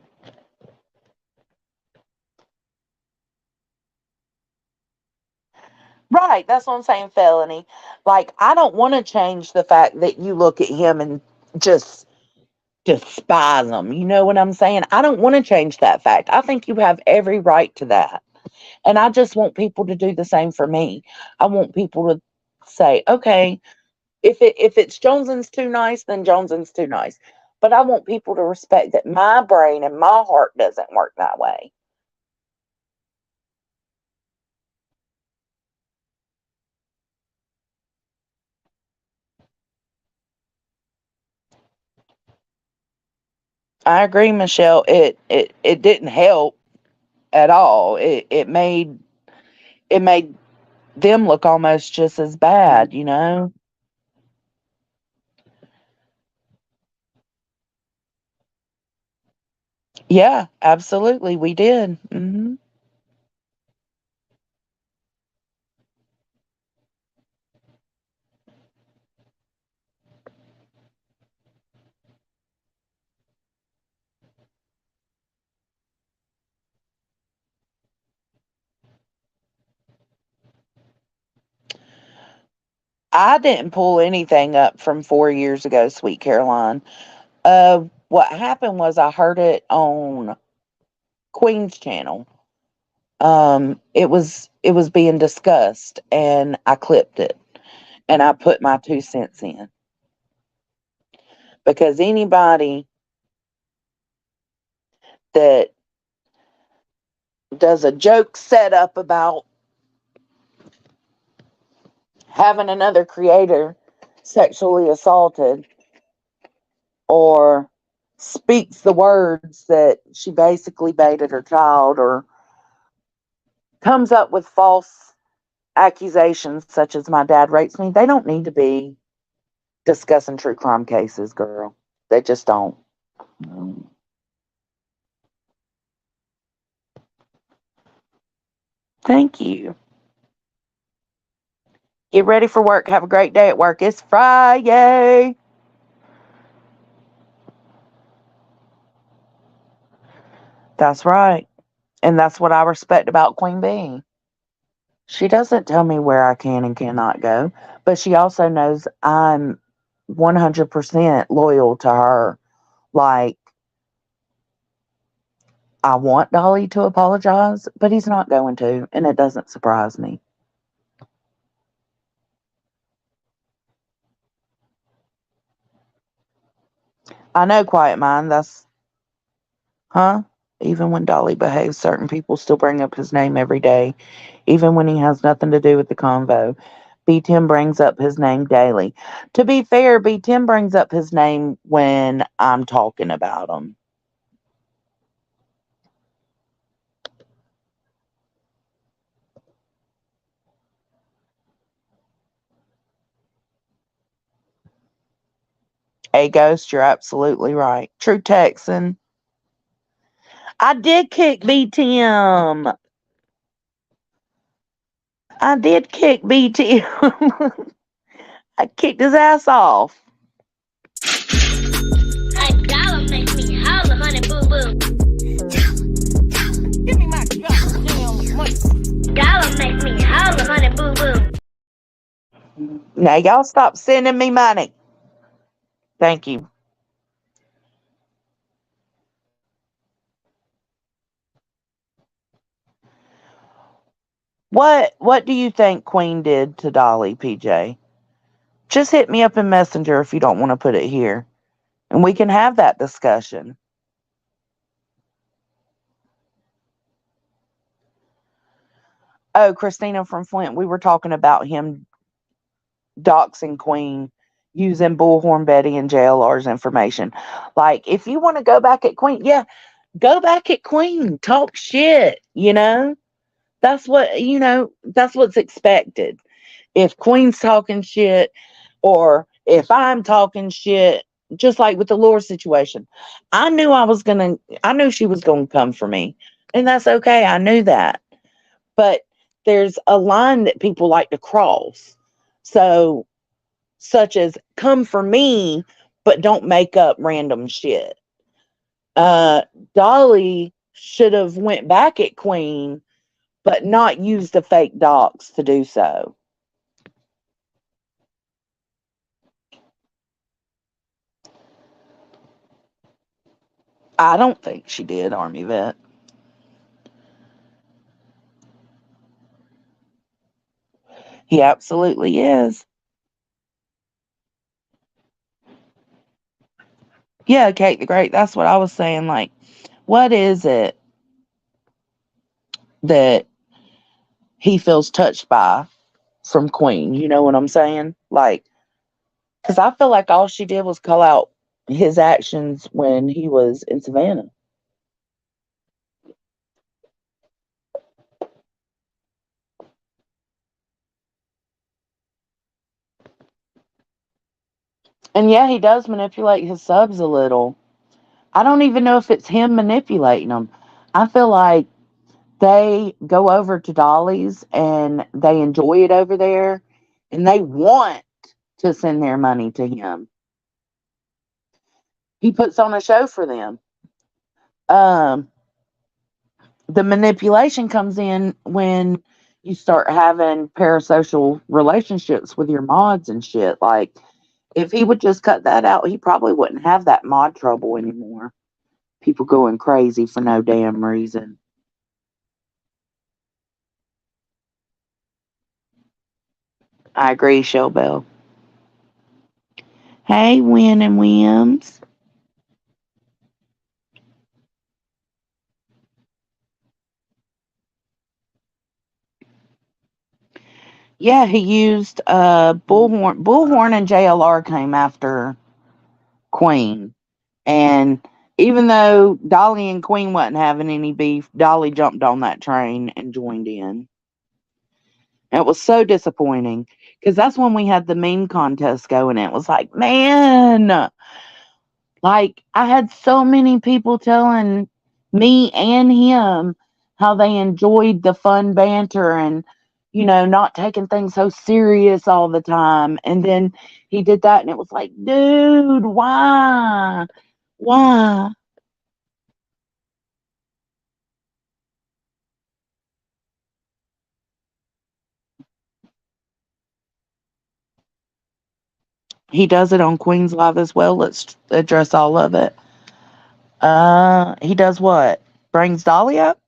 Right, that's what I'm saying, felony. Like, I don't want to change the fact that you look at him and just despise him. You know what I'm saying? I don't want to change that fact. I think you have every right to that. And I just want people to do the same for me. I want people to say, okay, if it's Joneson's too nice, then Joneson's too nice. But I want people to respect that my brain and my heart doesn't work that way. I agree, Michelle. It didn't help at all. It made them look almost just as bad, you know? Yeah, absolutely. We did. I didn't pull anything up from 4 years ago, Sweet Caroline. What happened was I heard it on Queen's channel. It was being discussed, and I clipped it, and I put my 2 cents in because anybody that does a joke setup about having another creator sexually assaulted or speaks the words that she basically baited her child or comes up with false accusations such as my dad rapes me, they don't need to be discussing true crime cases, girl. They just don't. Thank you. Get ready for work. Have a great day at work. It's Friday. That's right. And that's what I respect about Queen Bee. She doesn't tell me where I can and cannot go, but she also knows I'm 100% loyal to her. Like, I want Dolly to apologize, but he's not going to, and it doesn't surprise me. I know, Quiet Mind. That's, huh? Even when Dolly behaves, certain people still bring up his name every day, even when he has nothing to do with the convo. B10 brings up his name daily. To be fair, B10 brings up his name when I'm talking about him. A Ghost, you're absolutely right. True Texan. I did kick B10. I did kick B10. I kicked his ass off. A dollar makes me holler, honey boo boo. Give me my goddamn money. Dollar makes me holler, honey boo boo. Now, y'all stop sending me money. Thank you. What do you think Queen did to Dolly, PJ? Just hit me up in Messenger if you don't want to put it here, and we can have that discussion. Oh, Christina from Flint, we were talking about him doxing Queen using Bullhorn Betty and JLR's information. Like, if you want to go back at Queen, yeah, go back at Queen. Talk shit, you know? That's what's expected. If Queen's talking shit or if I'm talking shit, just like with the Laura situation, I knew she was gonna come for me. And that's okay. I knew that. But there's a line that people like to cross. So, such as come for me, but don't make up random shit. Uh, Dolly should have went back at Queen, but not used the fake docs to do so. I don't think she did, Army Vet. He absolutely is. Yeah, Kate the Great. That's what I was saying. Like, what is it that he feels touched by from Queen? You know what I'm saying? Like, because I feel like all she did was call out his actions when he was in Savannah. And yeah, he does manipulate his subs a little. I don't even know if it's him manipulating them. I feel like they go over to Dolly's and they enjoy it over there and they want to send their money to him. He puts on a show for them. Um, the manipulation comes in when you start having parasocial relationships with your mods and shit. Like, if he would just cut that out, he probably wouldn't have that mod trouble anymore. People going crazy for no damn reason. I agree, Showbell. Hey, Win and Wims. Yeah, he used Bullhorn. Bullhorn and JLR came after Queen. And even though Dolly and Queen wasn't having any beef, Dolly jumped on that train and joined in. It was so disappointing because that's when we had the meme contest going. It was like, man, like I had so many people telling me and him how they enjoyed the fun banter and not taking things so serious all the time. And then he did that and it was like, dude, why? Why? He does it on Queen's Live as well. Let's address all of it. He does what? Brings Dolly up?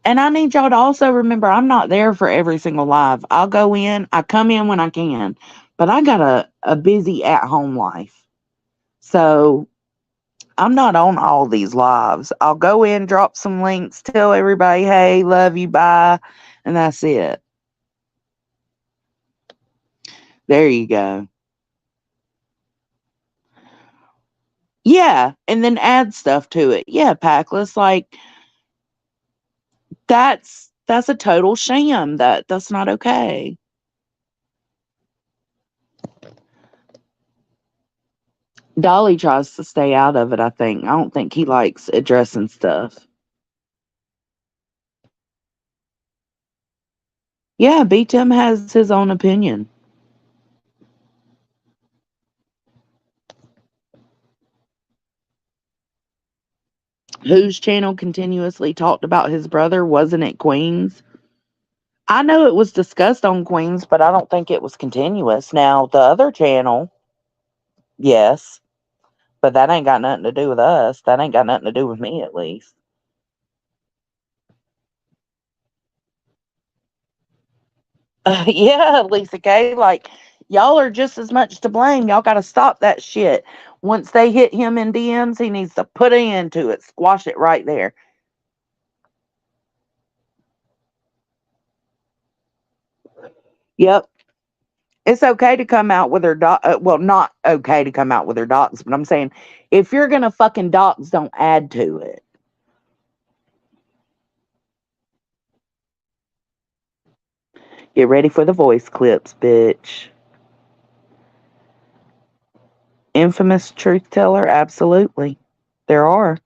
And I need y'all to also remember I'm not there for every single live. I'll go in, I come in when I can. but I got a busy at home life. So I'm not on all these lives. I'll go in, drop some links, tell everybody, hey, love you, bye, and that's it. There you go. Yeah, and then add stuff to it. Yeah, Packless, like that's a total sham. That's not okay. Dolly tries to stay out of it, I think. I don't think he likes addressing stuff. Yeah, B Tim has his own opinion. Whose channel continuously talked about his brother? Wasn't it Queen's? I know it was discussed on Queen's, but I don't think it was continuous. Now, the other channel, yes, but that ain't got nothing to do with us. That ain't got nothing to do with me, at least. Yeah, Lisa K. Like, y'all are just as much to blame. Y'all got to stop that shit. Once they hit him in DMs, he needs to put an end to it. Squash it right there. Yep. It's okay to come out with her dog. Well, not okay to come out with her dogs, but I'm saying if you're going to fucking dogs, don't add to it. Get ready for the voice clips, bitch. Infamous truth teller? Absolutely. There are.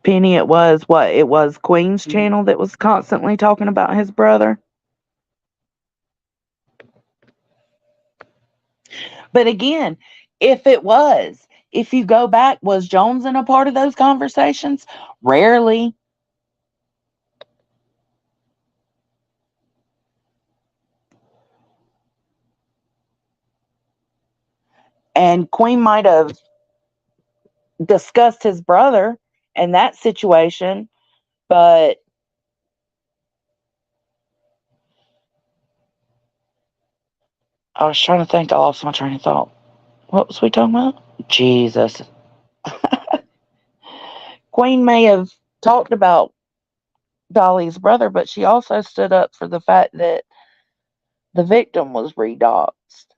Penny, it was what? It was Queen's channel that was constantly talking about his brother. But again, if it was, if you go back, was Jones in a part of those conversations? Rarely. And Queen might have discussed his brother and that situation, but I was trying to think. I lost my train of thought. What was we talking about? Jesus. Queen may have talked about Dolly's brother, but she also stood up for the fact that the victim was redoxed.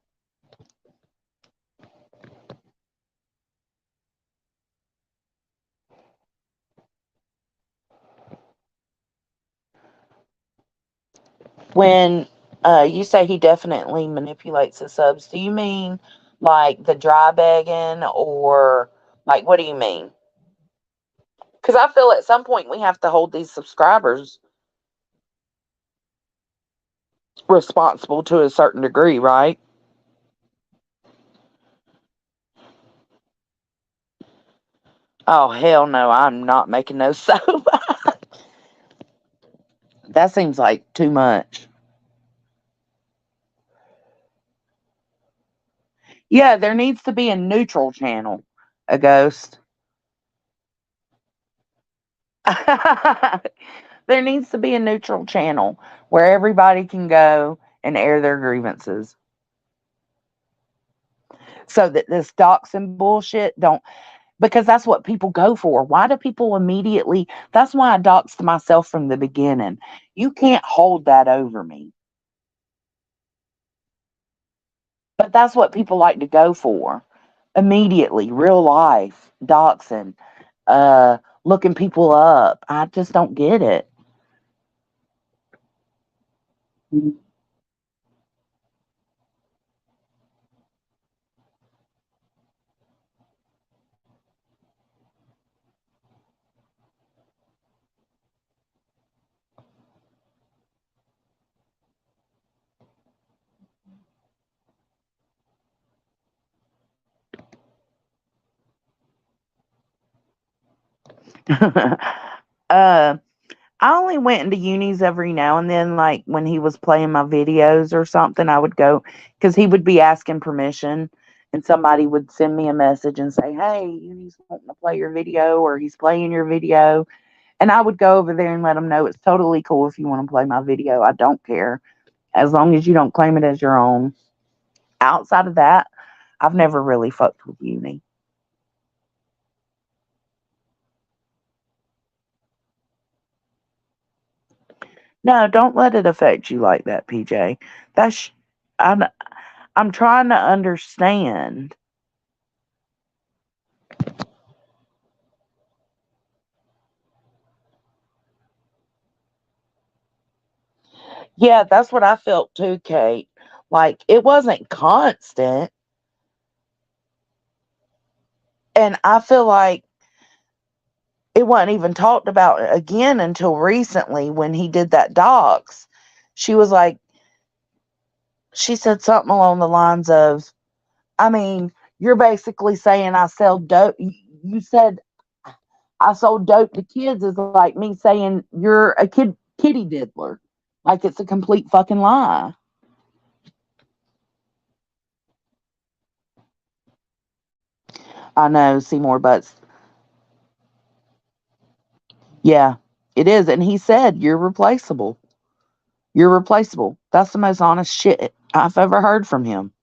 When you say he definitely manipulates the subs, do you mean like the dry begging or like what do you mean? Because I feel at some point we have to hold these subscribers responsible to a certain degree, right? Oh, hell no, I'm not making no soap. That seems like too much. Yeah, there needs to be a neutral channel, a ghost. There needs to be a neutral channel where everybody can go and air their grievances so that this doxing bullshit don't, because that's what people go for. Why do people immediately? That's why I doxed myself from the beginning. You can't hold that over me. But that's what people like to go for. Immediately, real life, doxing, looking people up. I just don't get it. uh, I only went into unis every now and then, like when he was playing my videos or something. I would go because he would be asking permission, and somebody would send me a message and say, "Hey, Uni's wanting to play your video, or he's playing your video." And I would go over there and let them know it's totally cool if you want to play my video. I don't care. As long as you don't claim it as your own. Outside of that, I've never really fucked with uni. No, don't let it affect you like that, PJ. That's I'm I'm trying to understand. Yeah, that's what I felt too, Kate. Like it wasn't constant, and I feel like it wasn't even talked about again until recently when he did that docs. She was like, she said something along the lines of, I mean, you're basically saying I sell dope. You said I sold dope to kids is like me saying you're a kitty diddler. Like it's a complete fucking lie. I know, Seymour Butts. Yeah, it is. And he said, you're replaceable. You're replaceable. That's the most honest shit I've ever heard from him.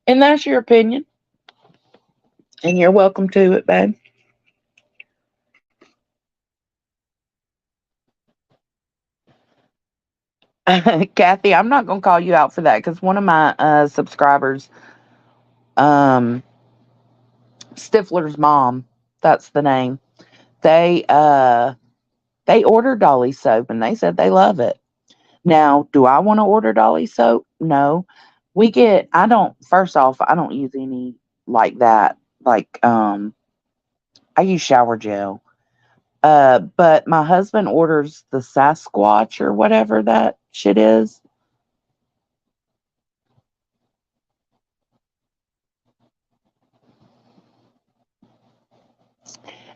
And that's your opinion. And you're welcome to it, babe. Kathy, I'm not going to call you out for that because one of my subscribers, um, Stifler's mom, that's the name. They they ordered Dolly soap and they said they love it. Now, do I want to order Dolly soap? No. We get I don't first off, I don't use any like that. Like I use shower gel. But my husband orders the Sasquatch or whatever that shit is.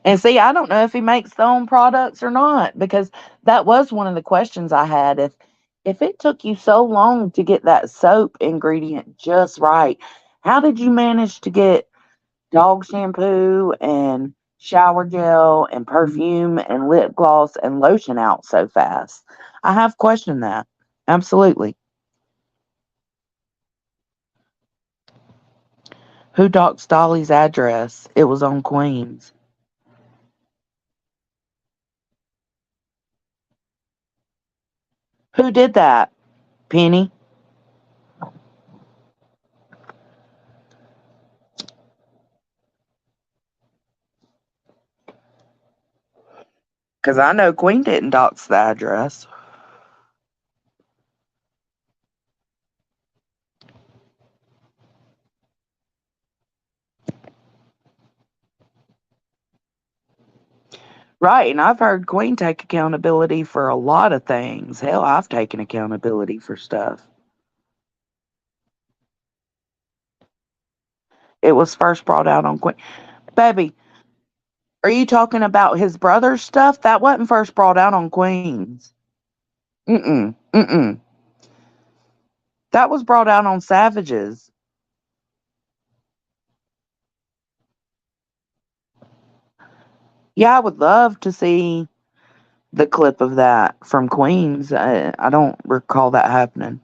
And see, I don't know if he makes their own products or not because that was one of the questions I had. If it took you so long to get that soap ingredient just right, how did you manage to get dog shampoo and shower gel and perfume and lip gloss and lotion out so fast? I have questioned that. Absolutely. Who doxed Dolly's address? It was on Queens. Who did that? Penny? Because I know Queen didn't dox the address. Right, and I've heard Queen take accountability for a lot of things. Hell, I've taken accountability for stuff. It was first brought out on Queen. Baby, are you talking about his brother's stuff? That wasn't first brought out on Queens. Mm-mm, mm-mm. That was brought out on Savages. Yeah, I would love to see the clip of that from Queens. I don't recall that happening.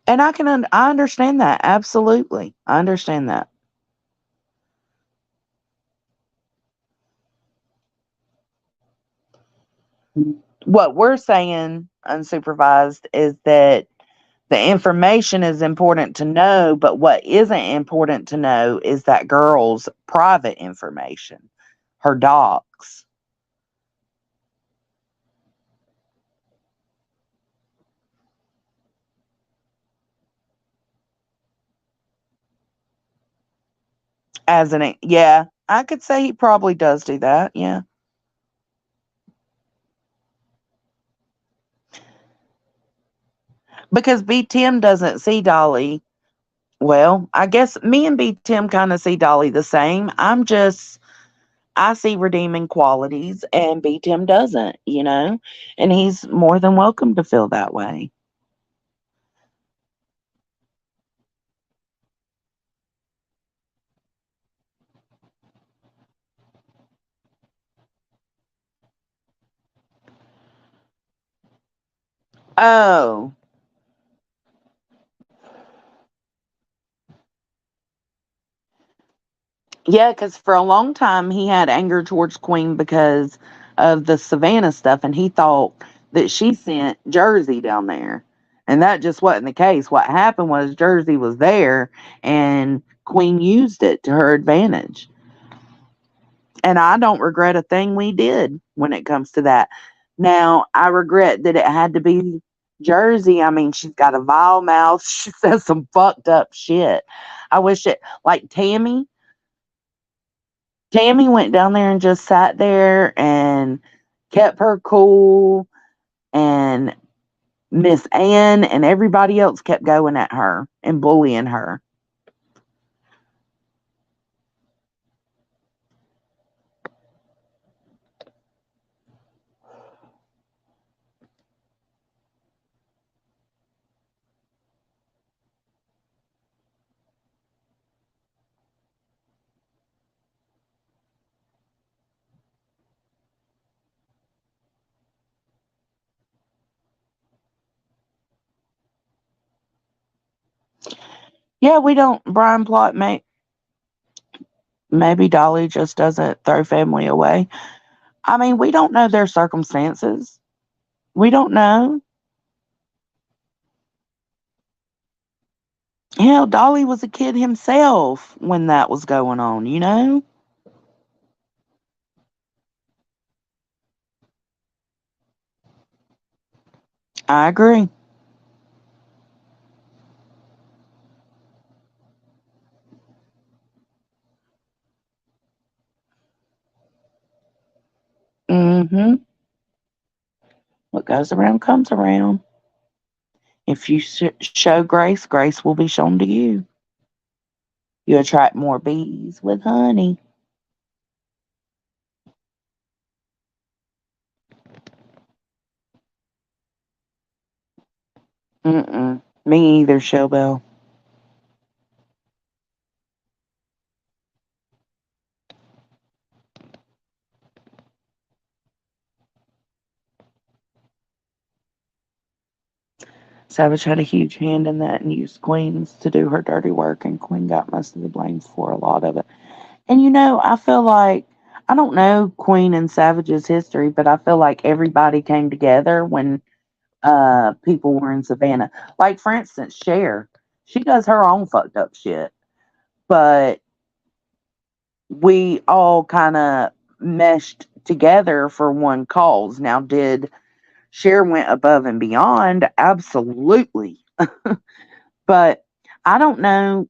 And I understand that. Absolutely. I understand that. What we're saying, unsupervised, is that the information is important to know, but what isn't important to know is that girl's private information, her docs. Yeah, I could say he probably does do that. Yeah. Because B Tim doesn't see Dolly. Well, I guess me and B Tim kind of see Dolly the same. I see redeeming qualities and B Tim doesn't, you know? And he's more than welcome to feel that way. Oh, yeah, because for a long time he had anger towards Queen because of the Savannah stuff, and he thought that she sent Jersey down there. And that just wasn't the case. What happened was Jersey was there, and Queen used it to her advantage. And I don't regret a thing we did when it comes to that. Now, I regret that it had to be Jersey. I mean, she's got a vile mouth. She says some fucked up shit. I wish it, like Tammy went down there and just sat there and kept her cool, and Miss Ann and everybody else kept going at her and bullying her. Yeah, we don't. Brian Plot maybe Dolly just doesn't throw family away. I mean, we don't know their circumstances. We don't know. Hell, Dolly was a kid himself when that was going on, you know? I agree. Mm-hmm. What goes around comes around. If you show grace, grace will be shown to you. You attract more bees with honey. Mm-mm. Me either, Showbell. Savage had a huge hand in that and used Queen's to do her dirty work, and Queen got most of the blame for a lot of it. And you know, I feel like I don't know Queen and Savage's history, but I feel like everybody came together when people were in Savannah. Like for instance, Cher. She does her own fucked up shit. But we all kind of meshed together for one cause. Now, did Cher went above and beyond? Absolutely. But I don't know,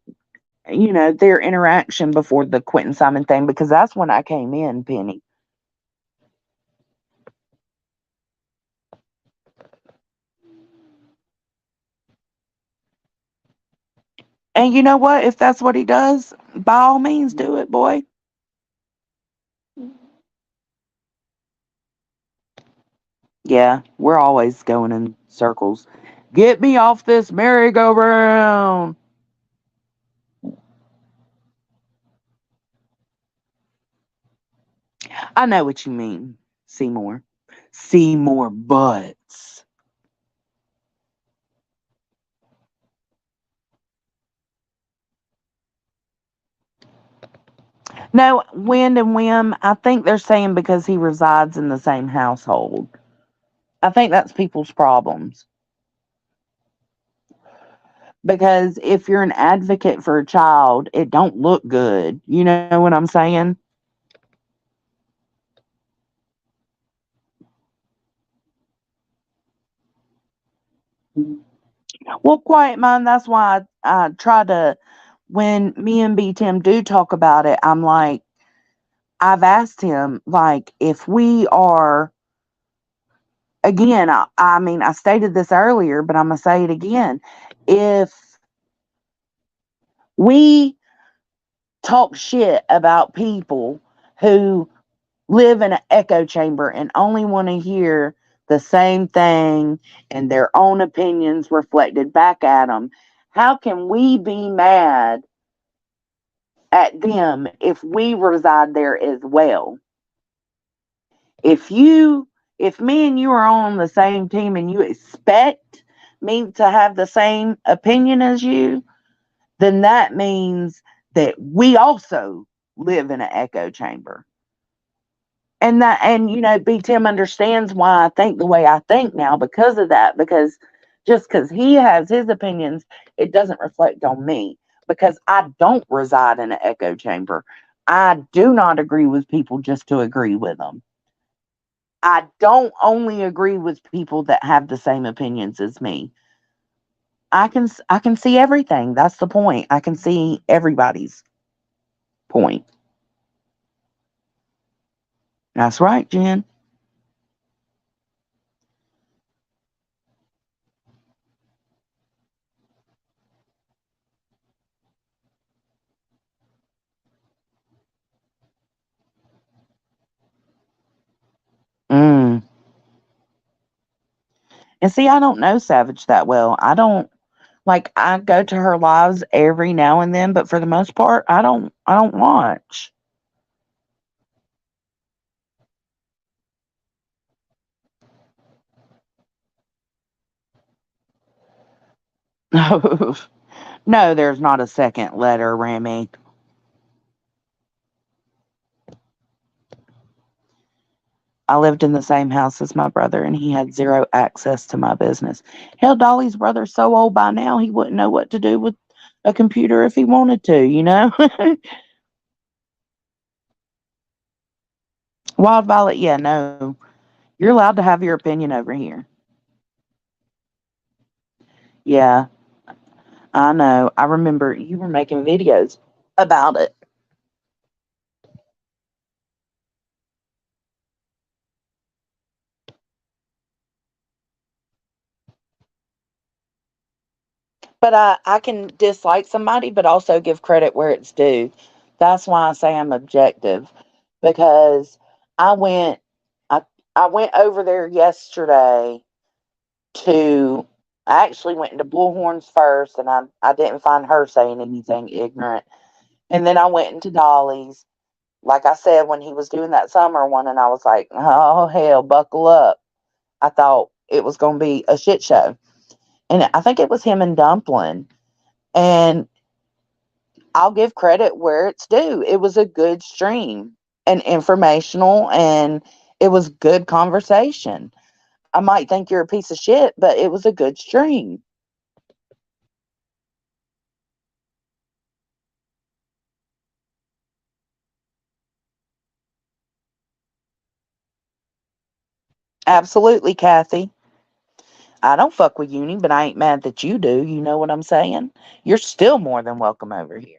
you know, their interaction before the Quentin Simon thing because that's when I came in, Penny. And you know what? If that's what he does, by all means, do it, boy. Yeah, we're always going in circles. Get me off this merry-go-round. I know what you mean, Seymour. Seymour Butts. No, Wind and Whim, I think they're saying because he resides in the same household. I think that's people's problems. Because if you're an advocate for a child, it don't look good. You know what I'm saying? Well, quiet mind, that's why I try to when me and B Tim do talk about it, I'm like, I've asked him, like, if we are, again, I mean, I stated this earlier, but I'm going to say it again. If we talk shit about people who live in an echo chamber and only want to hear the same thing and their own opinions reflected back at them, how can we be mad at them if we reside there as well? If you, if me and you are on the same team and you expect me to have the same opinion as you, then that means that we also live in an echo chamber. And that, and B Tim understands why I think the way I think now because of that, because just because he has his opinions, it doesn't reflect on me because I don't reside in an echo chamber. I do not agree with people just to agree with them. I don't only agree with people that have the same opinions as me. I can see everything. That's the point. I can see everybody's point. That's right, Jen. Mm. And see, I don't know Savage that well. I don't, like, I go to her lives every now and then, but for the most part, I don't watch. No, no, there's not a second letter, Remy. I lived in the same house as my brother, and he had zero access to my business. Hell, Dolly's brother's so old by now, he wouldn't know what to do with a computer if he wanted to, you know? Wild Violet, yeah, no. You're allowed to have your opinion over here. Yeah, I know. I remember you were making videos about it. But I can dislike somebody, but also give credit where it's due. That's why I say I'm objective because I went, I, I went over there yesterday to, I actually went into Bullhorns first and I didn't find her saying anything ignorant. And then I went into Dolly's, like I said, when he was doing that summer one, and I was like, oh, hell, buckle up. I thought it was going to be a shit show. And I think it was him and Dumpling. And I'll give credit where it's due. It was a good stream and informational, and it was good conversation. I might think you're a piece of shit, but it was a good stream. Absolutely, Kathy. I don't fuck with Uni, but I ain't mad that you do. You know what I'm saying? You're still more than welcome over here.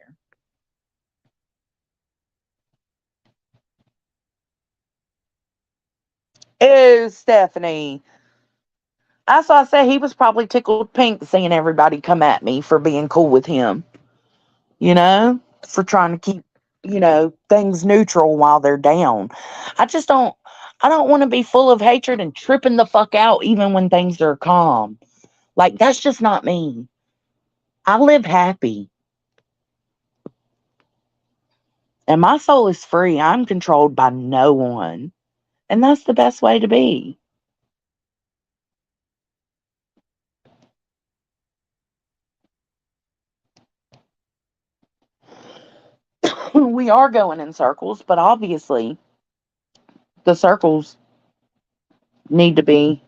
Ew, Stephanie. That's why I say he was probably tickled pink seeing everybody come at me for being cool with him, for trying to keep, things neutral while they're down. I just don't, I don't want to be full of hatred and tripping the fuck out even when things are calm. Like, that's just not me. I live happy and my soul is free. I'm controlled by no one. And that's the best way to be. We are going in circles, but obviously the circles need to be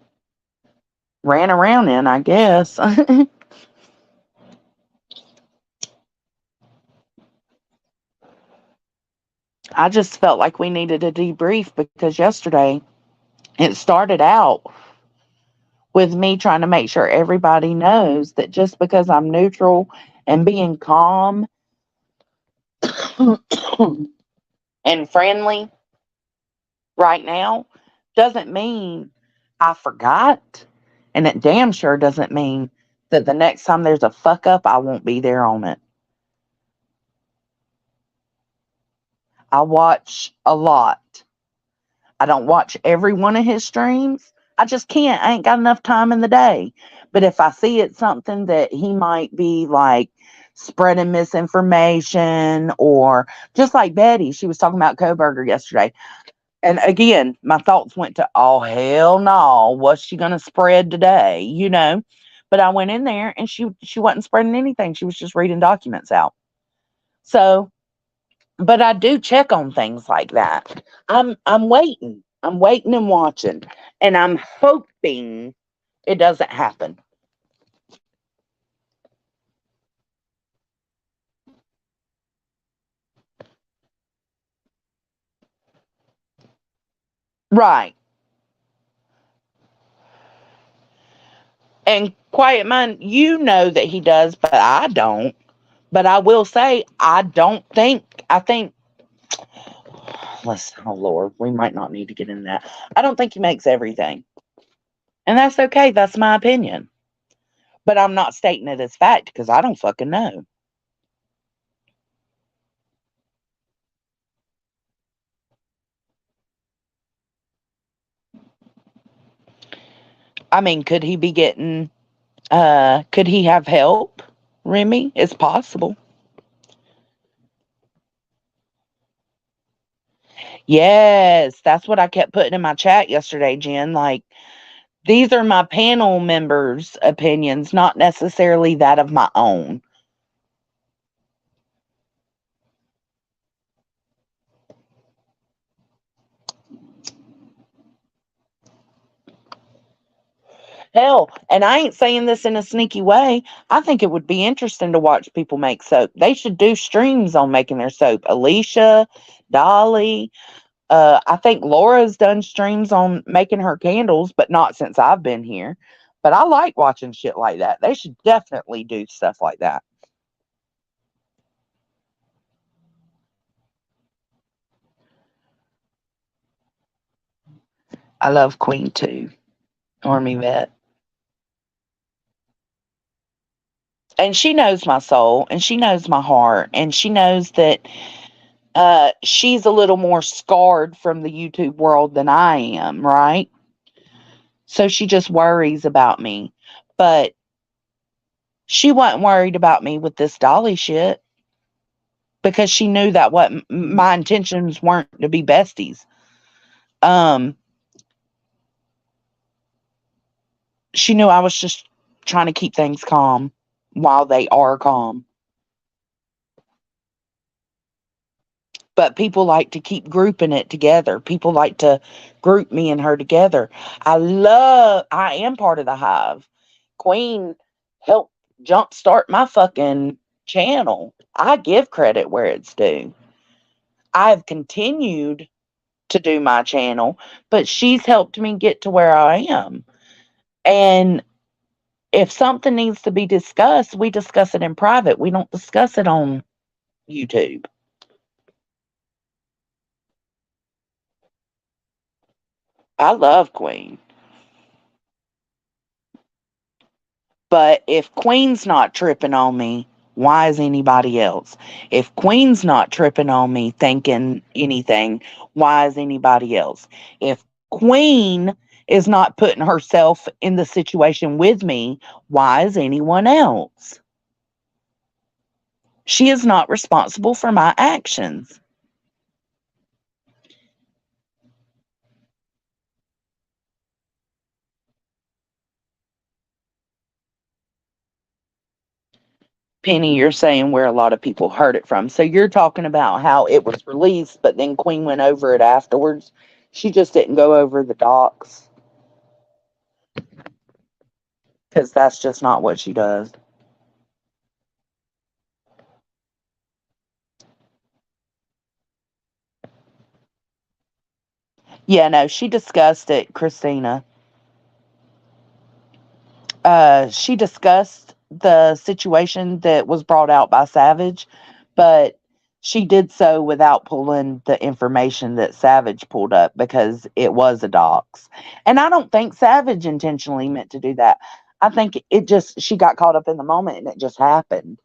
ran around in, I guess. I just felt like we needed a debrief because yesterday it started out with me trying to make sure everybody knows that just because I'm neutral and being calm and friendly right now doesn't mean I forgot. And it damn sure doesn't mean that the next time there's a fuck up, I won't be there on it. I watch a lot. I don't watch every one of his streams. I just can't. I ain't got enough time in the day. But if I see it's something that he might be like spreading misinformation, or just like Betty, she was talking about Coburger yesterday. And again, my thoughts went to, oh, hell no, what's she going to spread today? You know? But I went in there and she wasn't spreading anything. She was just reading documents out. So, but I do check on things like that. I'm waiting. I'm waiting and watching. And I'm hoping it doesn't happen. Right. And quiet mind, you know that he does, but I don't. But I will say, I think, oh Lord, we might not need to get into that. I don't think he makes everything. And that's okay. That's my opinion. But I'm not stating it as fact because I don't fucking know. I mean, could he be getting, could he have help, Remy? It's possible. Yes, that's what I kept putting in my chat yesterday, Jen. Like, these are my panel members' opinions, not necessarily that of my own. Hell, and I ain't saying this in a sneaky way. I think it would be interesting to watch people make soap. They should do streams on making their soap. Alicia, Dolly, I think Laura's done streams on making her candles, but not since I've been here. But I like watching shit like that. They should definitely do stuff like that. I love Queen too, Army vet. And she knows my soul and she knows my heart and she knows that she's a little more scarred from the YouTube world than I am, right? So she just worries about me. But she wasn't worried about me with this Dolly shit because she knew that what my intentions weren't to be besties. Um, she knew I was just trying to keep things calm while they are calm. But people like to keep grouping it together. People like to group me and her together. I am part of the hive. Queen helped jumpstart my fucking channel. I give credit where it's due. I've continued to do my channel, but she's helped me get to where I am. And if something needs to be discussed, we discuss it in private. We don't discuss it on YouTube. I love Queen. But if Queen's not tripping on me, why is anybody else? If Queen's not tripping on me thinking anything, why is anybody else? If Queen is not putting herself in the situation with me, why is anyone else? She is not responsible for my actions. Penny, you're saying where a lot of people heard it from. So you're talking about how it was released, but then Queen went over it afterwards. She just didn't go over the docs because that's just not what she does. Yeah, no, she discussed it, Christina. She discussed the situation that was brought out by Savage, but she did so without pulling the information that Savage pulled up because it was a dox. And I don't think Savage intentionally meant to do that. I think it just, she got caught up in the moment and it just happened.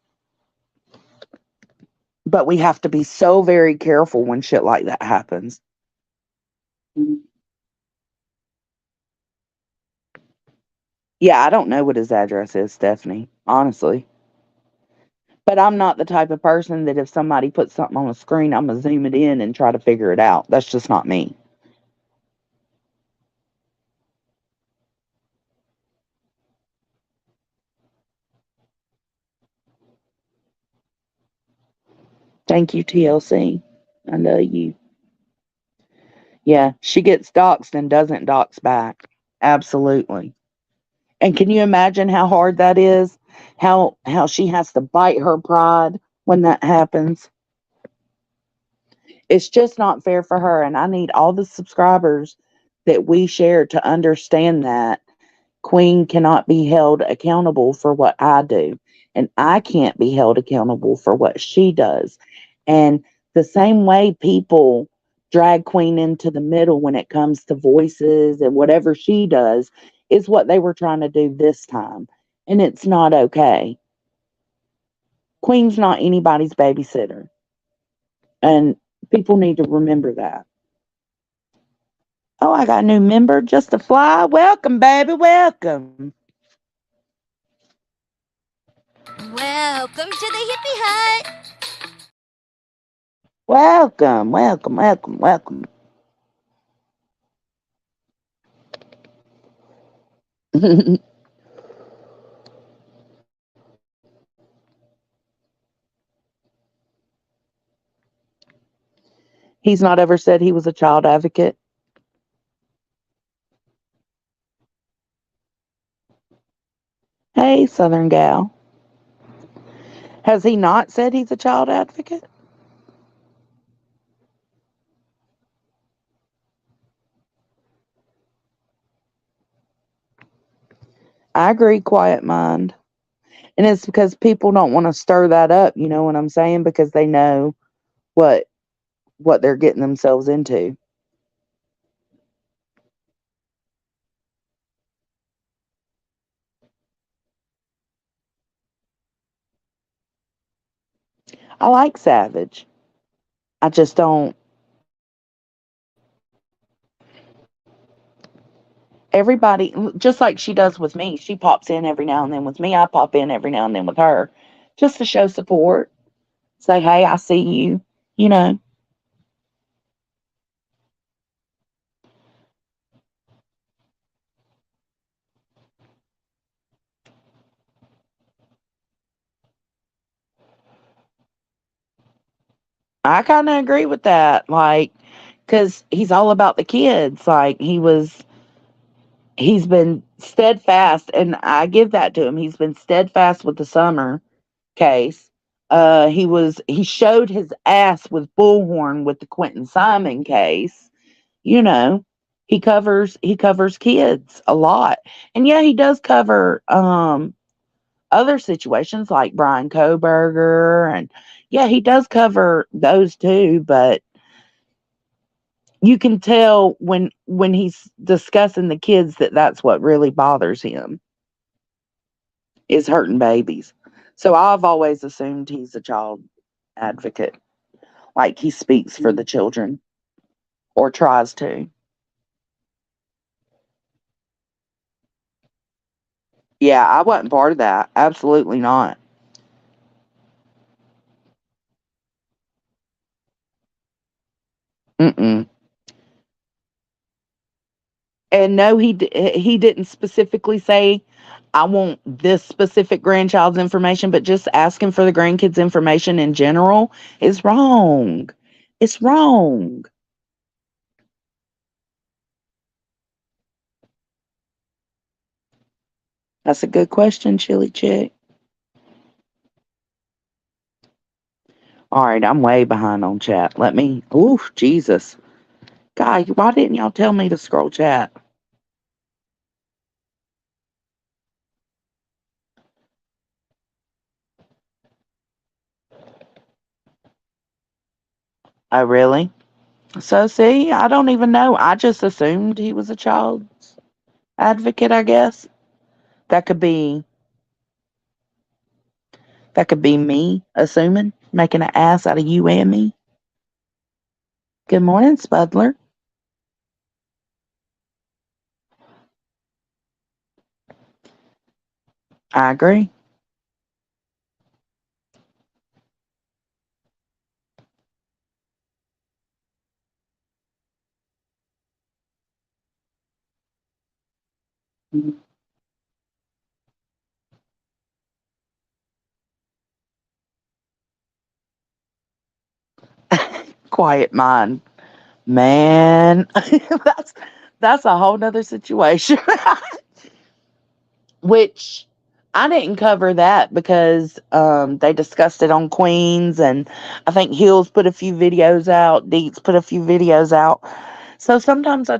But we have to be so very careful when shit like that happens. Yeah, I don't know what his address is, Stephanie, honestly. But I'm not the type of person that if somebody puts something on a screen, I'm going to zoom it in and try to figure it out. That's just not me. Thank you, TLC. I love you. Yeah, she gets doxxed and doesn't dox back. Absolutely. And can you imagine how hard that is? How she has to bite her pride when that happens? It's just not fair for her, and I need all the subscribers that we share to understand that Queen cannot be held accountable for what I do, and I can't be held accountable for what she does. And the same way people drag Queen into the middle when it comes to voices and whatever she does is what they were trying to do this time. And it's not okay. Queen's not anybody's babysitter. And people need to remember that. Oh, I got a new member just to fly. Welcome, baby. Welcome. Welcome to the hippie hut. Welcome. Welcome. Welcome. Welcome. He's not ever said he was a child advocate. Hey, Southern gal. Has he not said he's a child advocate? I agree, quiet mind. And it's because people don't want to stir that up, you know what I'm saying? Because they know what what they're getting themselves into. I like Savage. I just don't. Everybody, just like she does with me, she pops in every now and then with me. I pop in every now and then with her just to show support. Say, hey, I see you. You know, I kind of agree with that. Like, because he's all about the kids. Like, he's been steadfast, and I give that to him. He's been steadfast with the Summer case. He showed his ass with Bullhorn with the Quentin Simon case. You know, he covers kids a lot, and yeah, he does cover other situations like Brian Koberger, and yeah, he does cover those too. But you can tell when he's discussing the kids that that's what really bothers him is hurting babies. So I've always assumed he's a child advocate, like he speaks for the children or tries to. Yeah, I wasn't part of that. Absolutely not. Mm-mm. And no, he didn't specifically say I want this specific grandchild's information, but just asking for the grandkids' information in general is wrong. It's wrong. That's a good question, Chili Chick. All right, I'm way behind on chat. Let me. Ooh, Jesus. God, why didn't y'all tell me to scroll chat? Oh, really? So, see, I don't even know. I just assumed he was a child advocate, I guess. That could be that could be me assuming, making an ass out of you and me. Good morning, Spudler. I agree. Quiet mind. Man, that's that's a whole nother situation. Which I didn't cover that because they discussed it on Queens, and I think Hills put a few videos out, Deets put a few videos out. So sometimes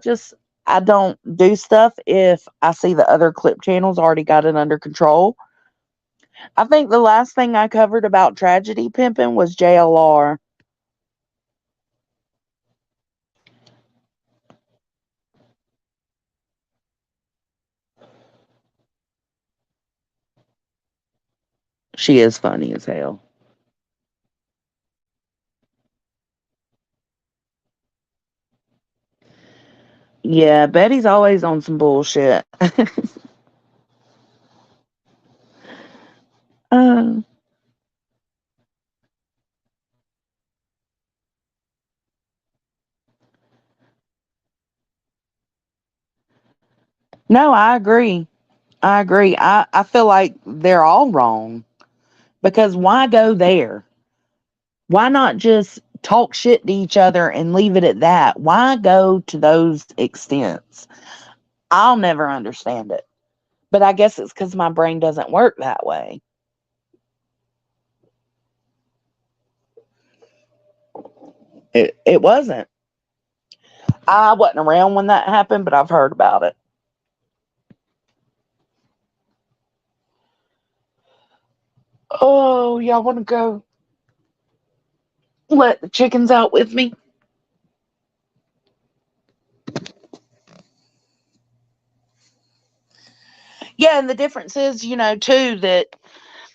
I don't do stuff if I see the other clip channels already got it under control. I think the last thing I covered about tragedy pimping was JLR. She is funny as hell. Yeah, Betty's always on some bullshit. uh, no, I agree. I agree. I feel like they're all wrong because why go there? Why not just talk shit to each other and leave it at that? Why go to those extents? I'll never understand it. But I guess it's because my brain doesn't work that way. It wasn't. I wasn't around when that happened, but I've heard about it. Oh, y'all want to go let the chickens out with me? Yeah, and the difference is, too, that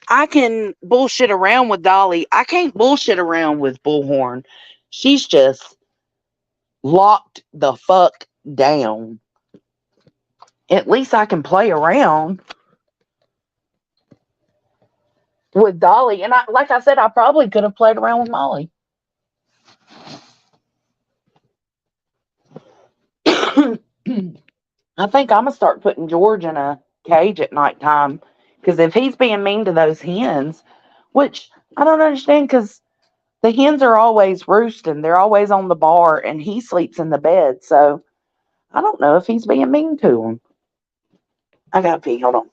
I can bullshit around with Dolly. I can't bullshit around with Bullhorn. She's just locked the fuck down. At least I can play around with Dolly. And like I said, I probably could have played around with Molly. I think I'm gonna start putting George in a cage at nighttime because if he's being mean to those hens, which I don't understand, because the hens are always roosting, they're always on the bar, and he sleeps in the bed. So I don't know if he's being mean to them. I gotta pee. Hold on.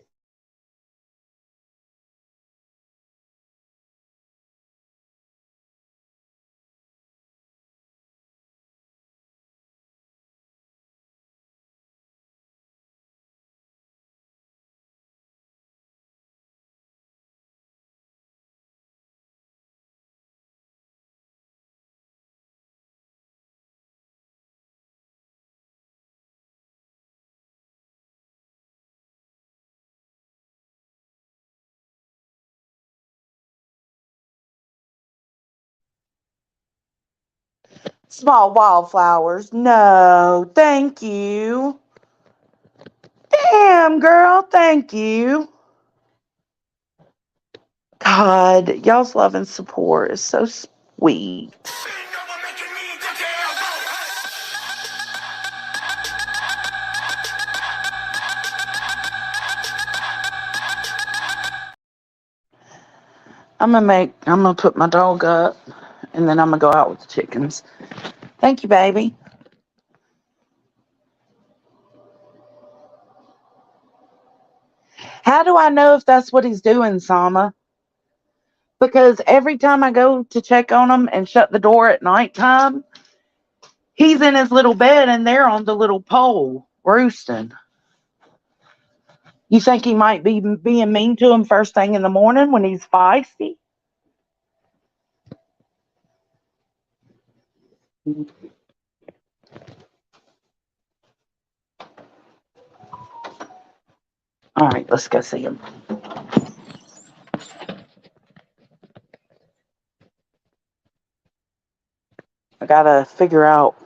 Small wildflowers. No, thank you. Damn, girl, thank you. God, y'all's love and support is so sweet. I'm gonna put my dog up and then I'm gonna go out with the chickens. Thank you, baby. How do I know if that's what he's doing, Sama? Because every time I go to check on him and shut the door at nighttime, he's in his little bed and they're on the little pole roosting. You think he might be being mean to him first thing in the morning when he's feisty? All right, let's go see him. I gotta figure out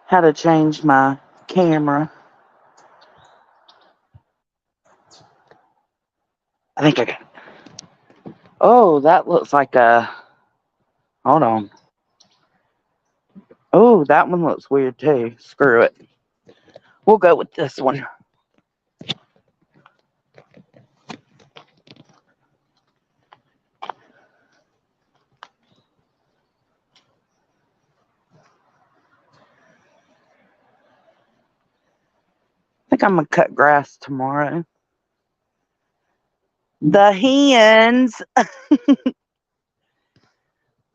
how to change my camera. I think I got it. Oh, that looks like a. Hold on. Oh, that one looks weird too. Screw it. We'll go with this one. I think I'm gonna cut grass tomorrow. The hens.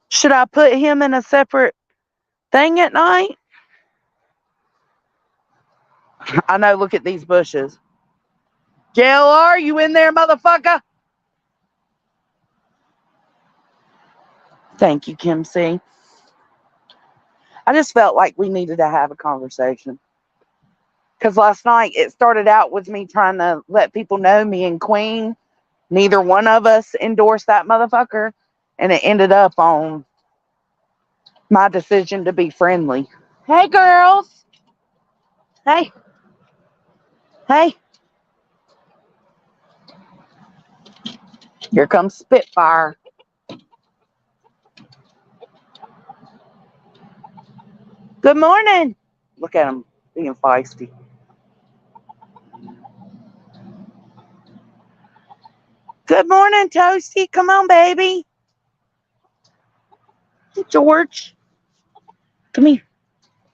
Should I put him in a separate thing at night? I know, look at these bushes. JLR, you in there, motherfucker? Thank you, Kim C. I just felt like we needed to have a conversation. Because last night it started out with me trying to let people know me and Queen, neither one of us endorsed that motherfucker. And it ended up on my decision to be friendly. Hey, girls. Hey. Hey. Here comes Spitfire. Good morning. Look at him being feisty. Good morning, Toasty. Come on, baby. George. Come here.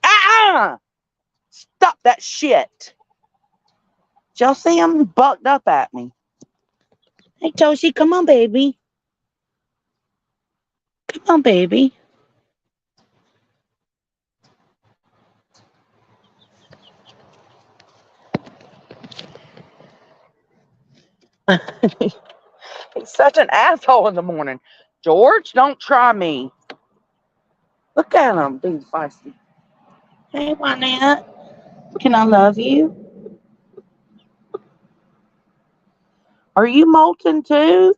Ah! Stop that shit. Did y'all see him bucked up at me? Hey, Toasty, come on, baby. Come on, baby. He's such an asshole in the morning. George, don't try me. Look at him being feisty. Hey, Juanette. Can I love you? Are you molting too?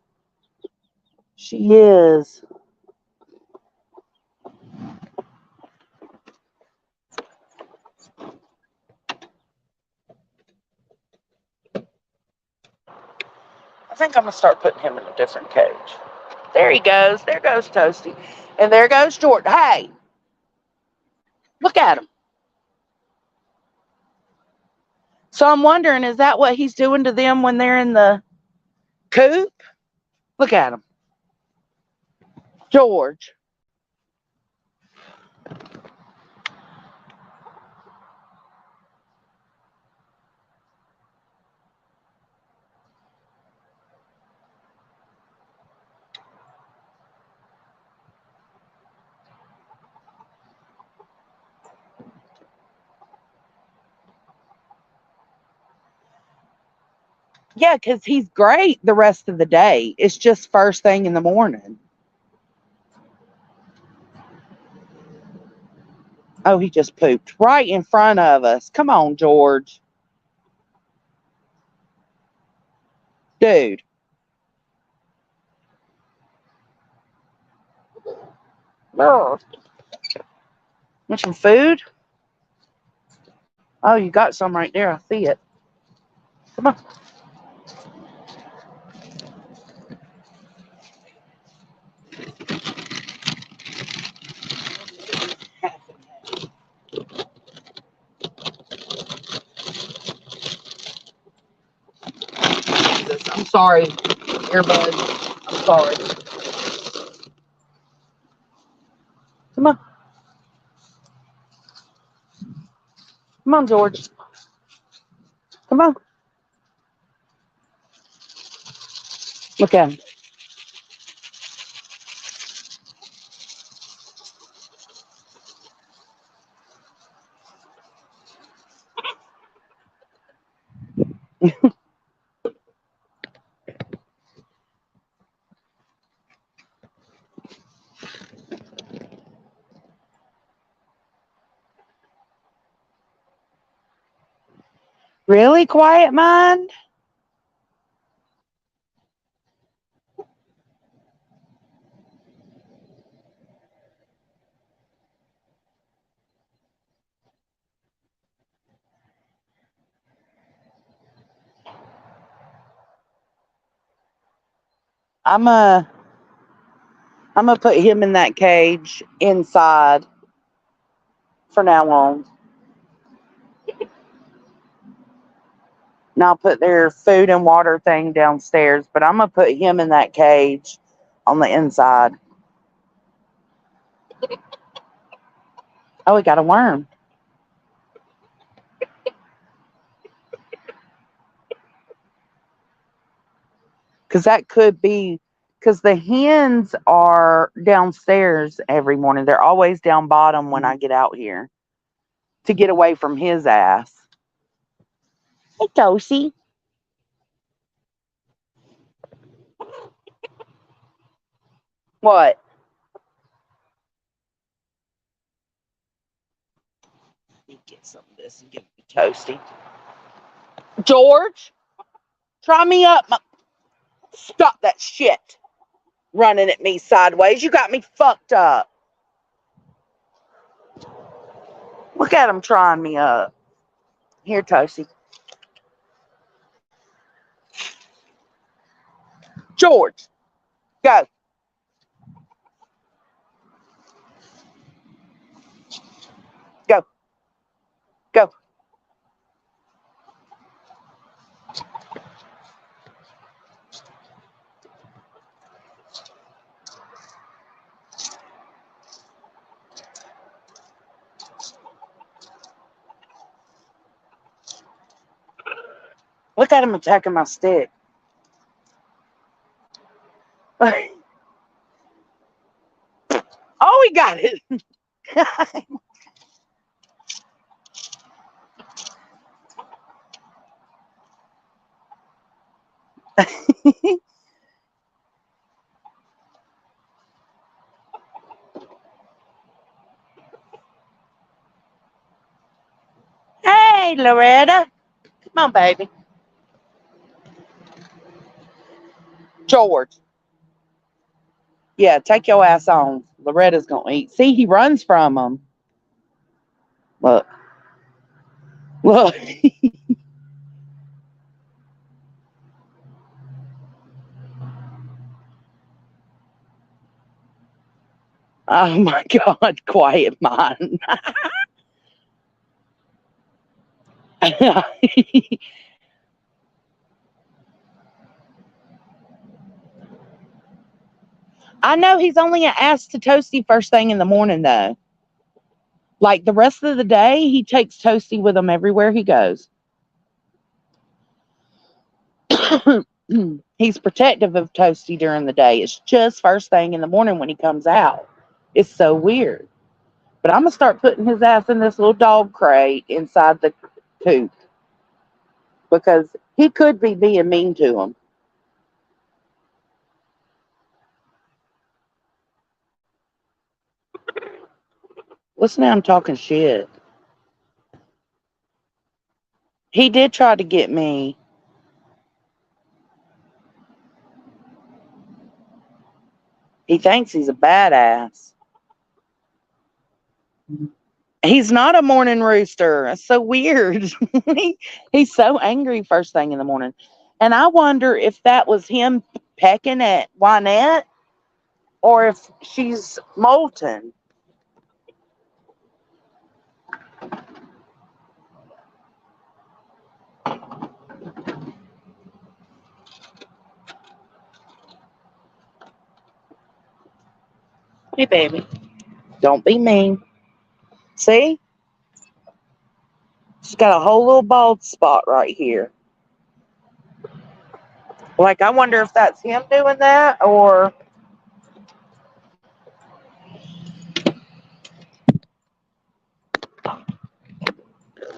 She is. I think I'm going to start putting him in a different cage. There he goes. There goes Toasty. And there goes George. Hey, look at him. So I'm wondering, is that what he's doing to them when they're in the coop? Look at him. George. Yeah, because he's great the rest of the day. It's just first thing in the morning. Oh, he just pooped right in front of us. Come on, George. Dude. Oh. Want some food? Oh, you got some right there. I see it. Come on. Jesus, I'm sorry, earbud. I'm sorry. Come on. Come on, George. Come on. Look at him. Really, quiet mind? I'm a I'm gonna put him in that cage inside for now on. And I'll put their food and water thing downstairs, but I'm gonna put him in that cage on the inside. Oh, we got a worm. Because that could be because the hens are downstairs every morning. They're always down bottom when I get out here to get away from his ass. Hey, Toshi. What? Let me get some of this and give me Toasty. George, try me up. Stop that shit running at me sideways. You got me fucked up. Look at him trying me up. Here, Toasty. George, go. Go. Go. Look at him attacking my stick. Oh, he got it. Hey, Loretta. Come on, baby. George. Yeah, take your ass on. Loretta's going to eat. See, he runs from him. Look. Look. Oh, my God. Quiet mind. I know he's only an ass to Toasty first thing in the morning, though. Like the rest of the day, he takes Toasty with him everywhere he goes. He's protective of Toasty during the day. It's just first thing in the morning when he comes out. It's so weird. But I'm going to start putting his ass in this little dog crate inside the coop because he could be being mean to him. Listen, now I'm talking shit. He did try to get me. He thinks he's a badass. He's not a morning rooster. It's so weird. He's so angry first thing in the morning. And I wonder if that was him pecking at Wynette or if she's molten. Hey, baby. Don't be mean. See? She's got a whole little bald spot right here. Like, I wonder if that's him doing that or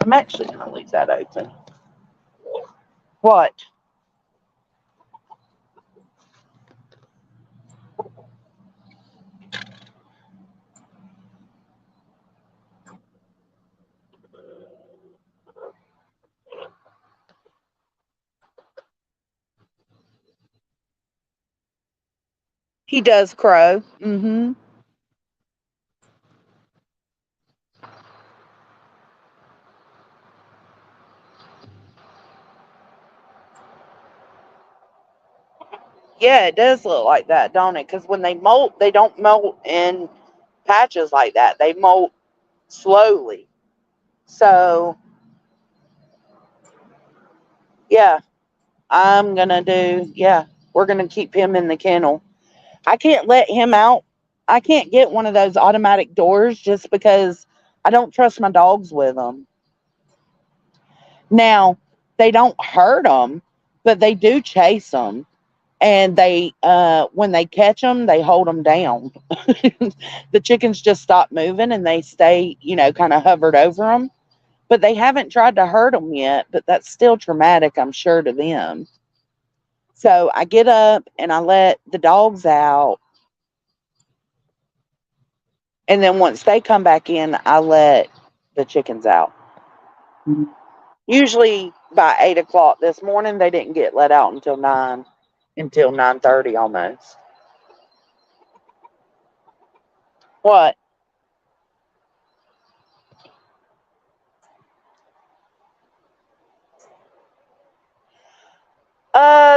I'm actually going to leave that open. What? He does crow. Mm-hmm. Yeah, it does look like that, don't it? Because when they molt, they don't molt in patches like that. They molt slowly. So yeah, I'm gonna do. Yeah, we're gonna keep him in the kennel. I can't let him out. I can't get one of those automatic doors just because I don't trust my dogs with them. Now, they don't hurt them, but they do chase them. And they, when they catch them, they hold them down. The chickens just stop moving and they stay, kind of hovered over them. But they haven't tried to hurt them yet. But that's still traumatic, I'm sure, to them. So I get up and I let the dogs out. And then once they come back in, I let the chickens out. Usually by 8 o'clock this morning, they didn't get let out until 9:30 almost. What?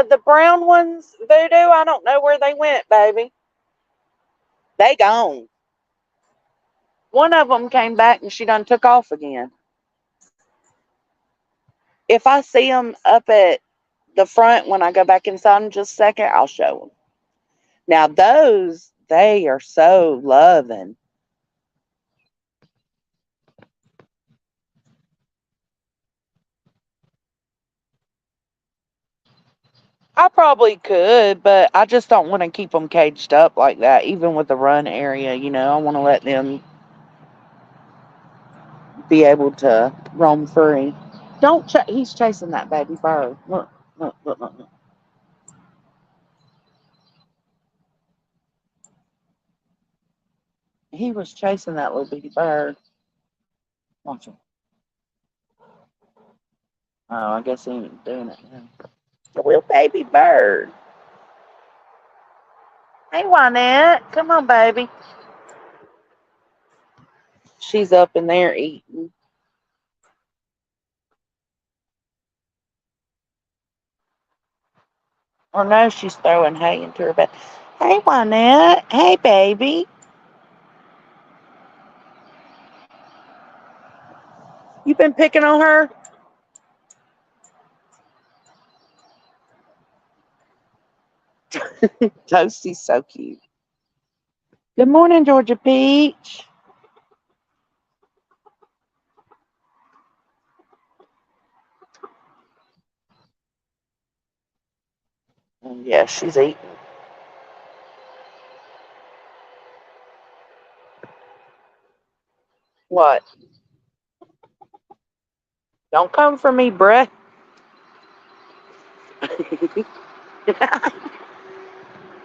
The brown ones, Voodoo. I don't know where they went, baby. They gone. One of them came back and she done took off again. If I see them up at the front when I go back inside in just a second, I'll show them. Now those, they are so loving. I probably could, but I just don't want to keep them caged up like that, even with the run area. I want to let them be able to roam free. Don't he's chasing that baby bird. Look, look, look, look, look. He was chasing that little bitty bird. Watch him. Oh, I guess he ain't doing it now. The little baby bird. Hey, Juanette. Come on, baby. She's up in there eating. Or no, she's throwing hay into her bed. Hey, Juanette. Hey, baby. You been picking on her? Toasty's so cute. Good morning, Georgia Peach. Yeah, she's eating. What? Don't come for me, bruh.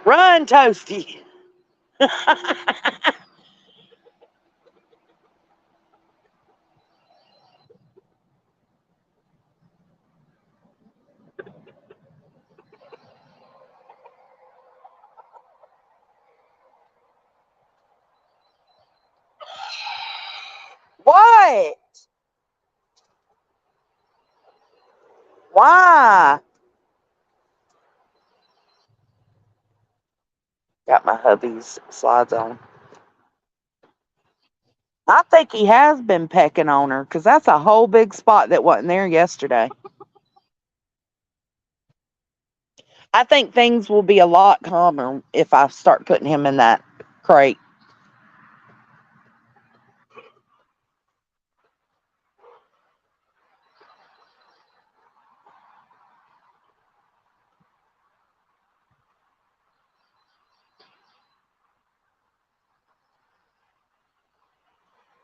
Run, Toasty. What? Why? Got my hubby's slides on. I think he has been pecking on her because that's a whole big spot that wasn't there yesterday. I think things will be a lot calmer if I start putting him in that crate.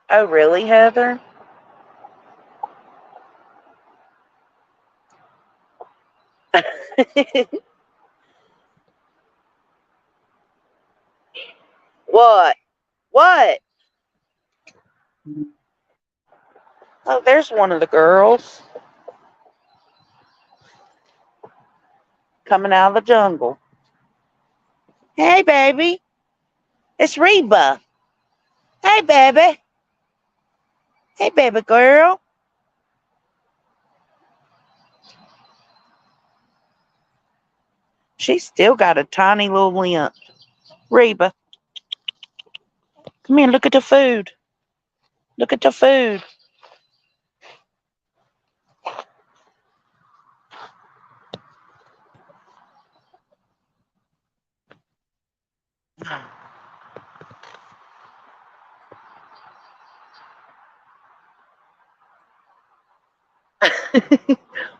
Oh, really, Heather? What? What? Oh, there's one of the girls coming out of the jungle. Hey, baby. It's Reba. Hey, baby. Hey, baby girl. She's still got a tiny little limp. Reba, come here. Look at the food. Look at the food.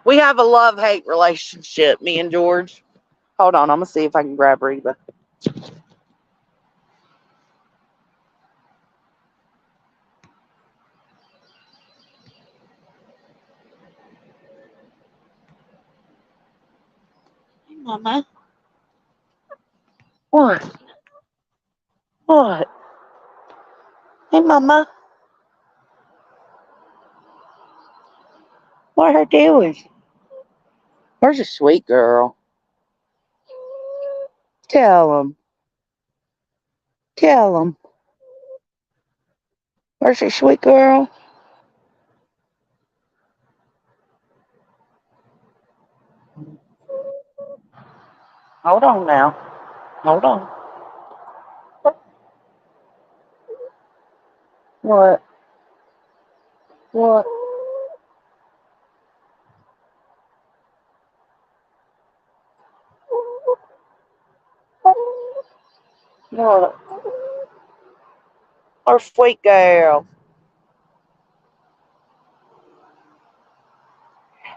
We have a love hate relationship, me and George. Hold on. I'm going to see if I can grab Reba. Hey, Mama. What? What? Hey, Mama. What her doing? Where's a sweet girl? Tell him. Tell him. Where's your sweet girl? Hold on now. Hold on. What? What? What? Our sweet girl.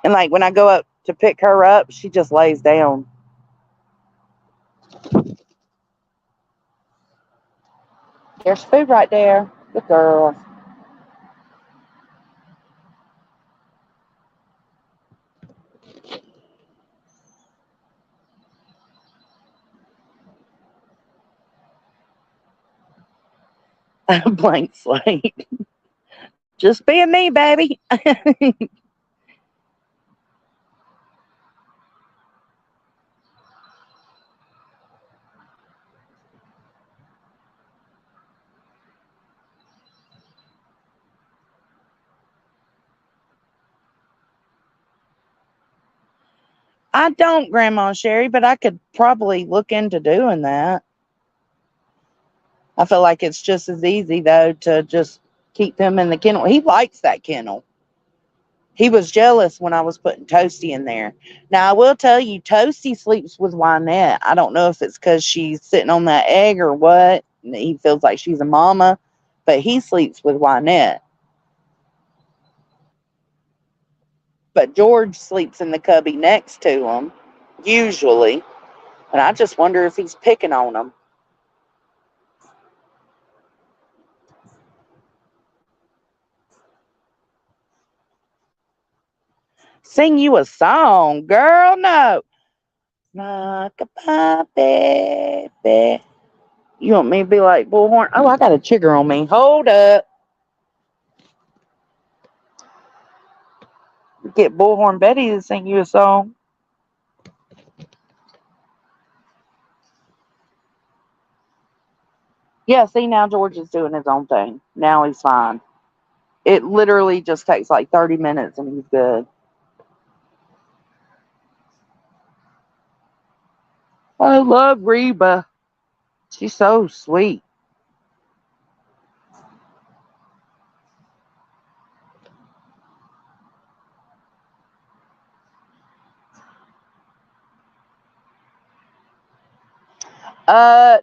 And like when I go up to pick her up, she just lays down. There's food right there. Good girl. Blank slate. Just being me, baby. I don't, Grandma Sherry, but I could probably look into doing that. I feel like it's just as easy though to just keep him in the kennel. He likes that kennel. He was jealous when I was putting Toasty in there. Now I will tell you, Toasty sleeps with Wynette. I don't know if it's because she's sitting on that egg or what. He feels like she's a mama, but he sleeps with Wynette. But George sleeps in the cubby next to him, usually. And I just wonder if he's picking on him. Sing you a song, girl? No. Rock-a-bye, baby. You want me to be like Bullhorn? Oh, I got a chigger on me. Hold up. Get Bullhorn Betty to sing you a song. Yeah, see, now George is doing his own thing. Now he's fine. It literally just takes like 30 minutes and he's good. I love Reba. She's so sweet.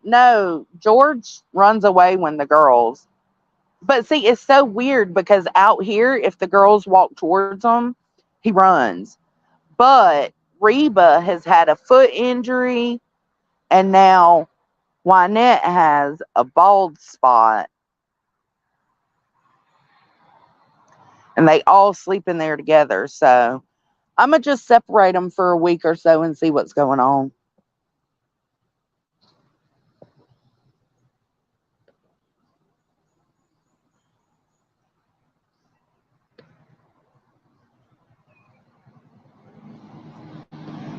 No, George runs away when the girls. But see, it's so weird because out here, if the girls walk towards him, he runs. But Reba has had a foot injury, and now Wynette has a bald spot, and they all sleep in there together. So I'm gonna just separate them for a week or so and see what's going on.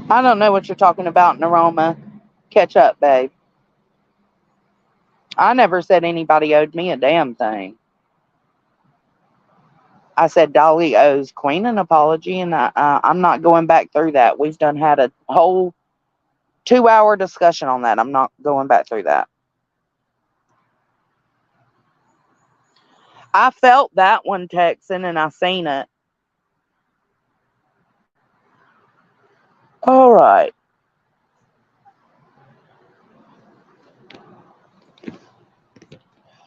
I don't know what you're talking about, Naroma. Catch up, babe. I never said anybody owed me a damn thing. I said Dolly owes Queen an apology, and I'm not going back through that. We've done had a whole 2-hour discussion on that. I'm not going back through that. I felt that one texting and I seen it. All right.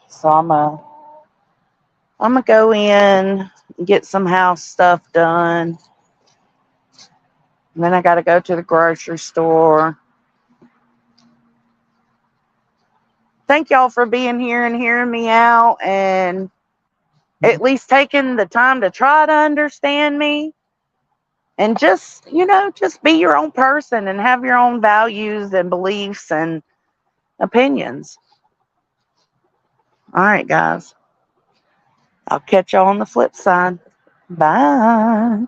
So I'm gonna go in, get some house stuff done. And then I gotta go to the grocery store. Thank y'all for being here and hearing me out and at least taking the time to try to understand me. And just be your own person and have your own values and beliefs and opinions. All right, guys. I'll catch y'all on the flip side. Bye.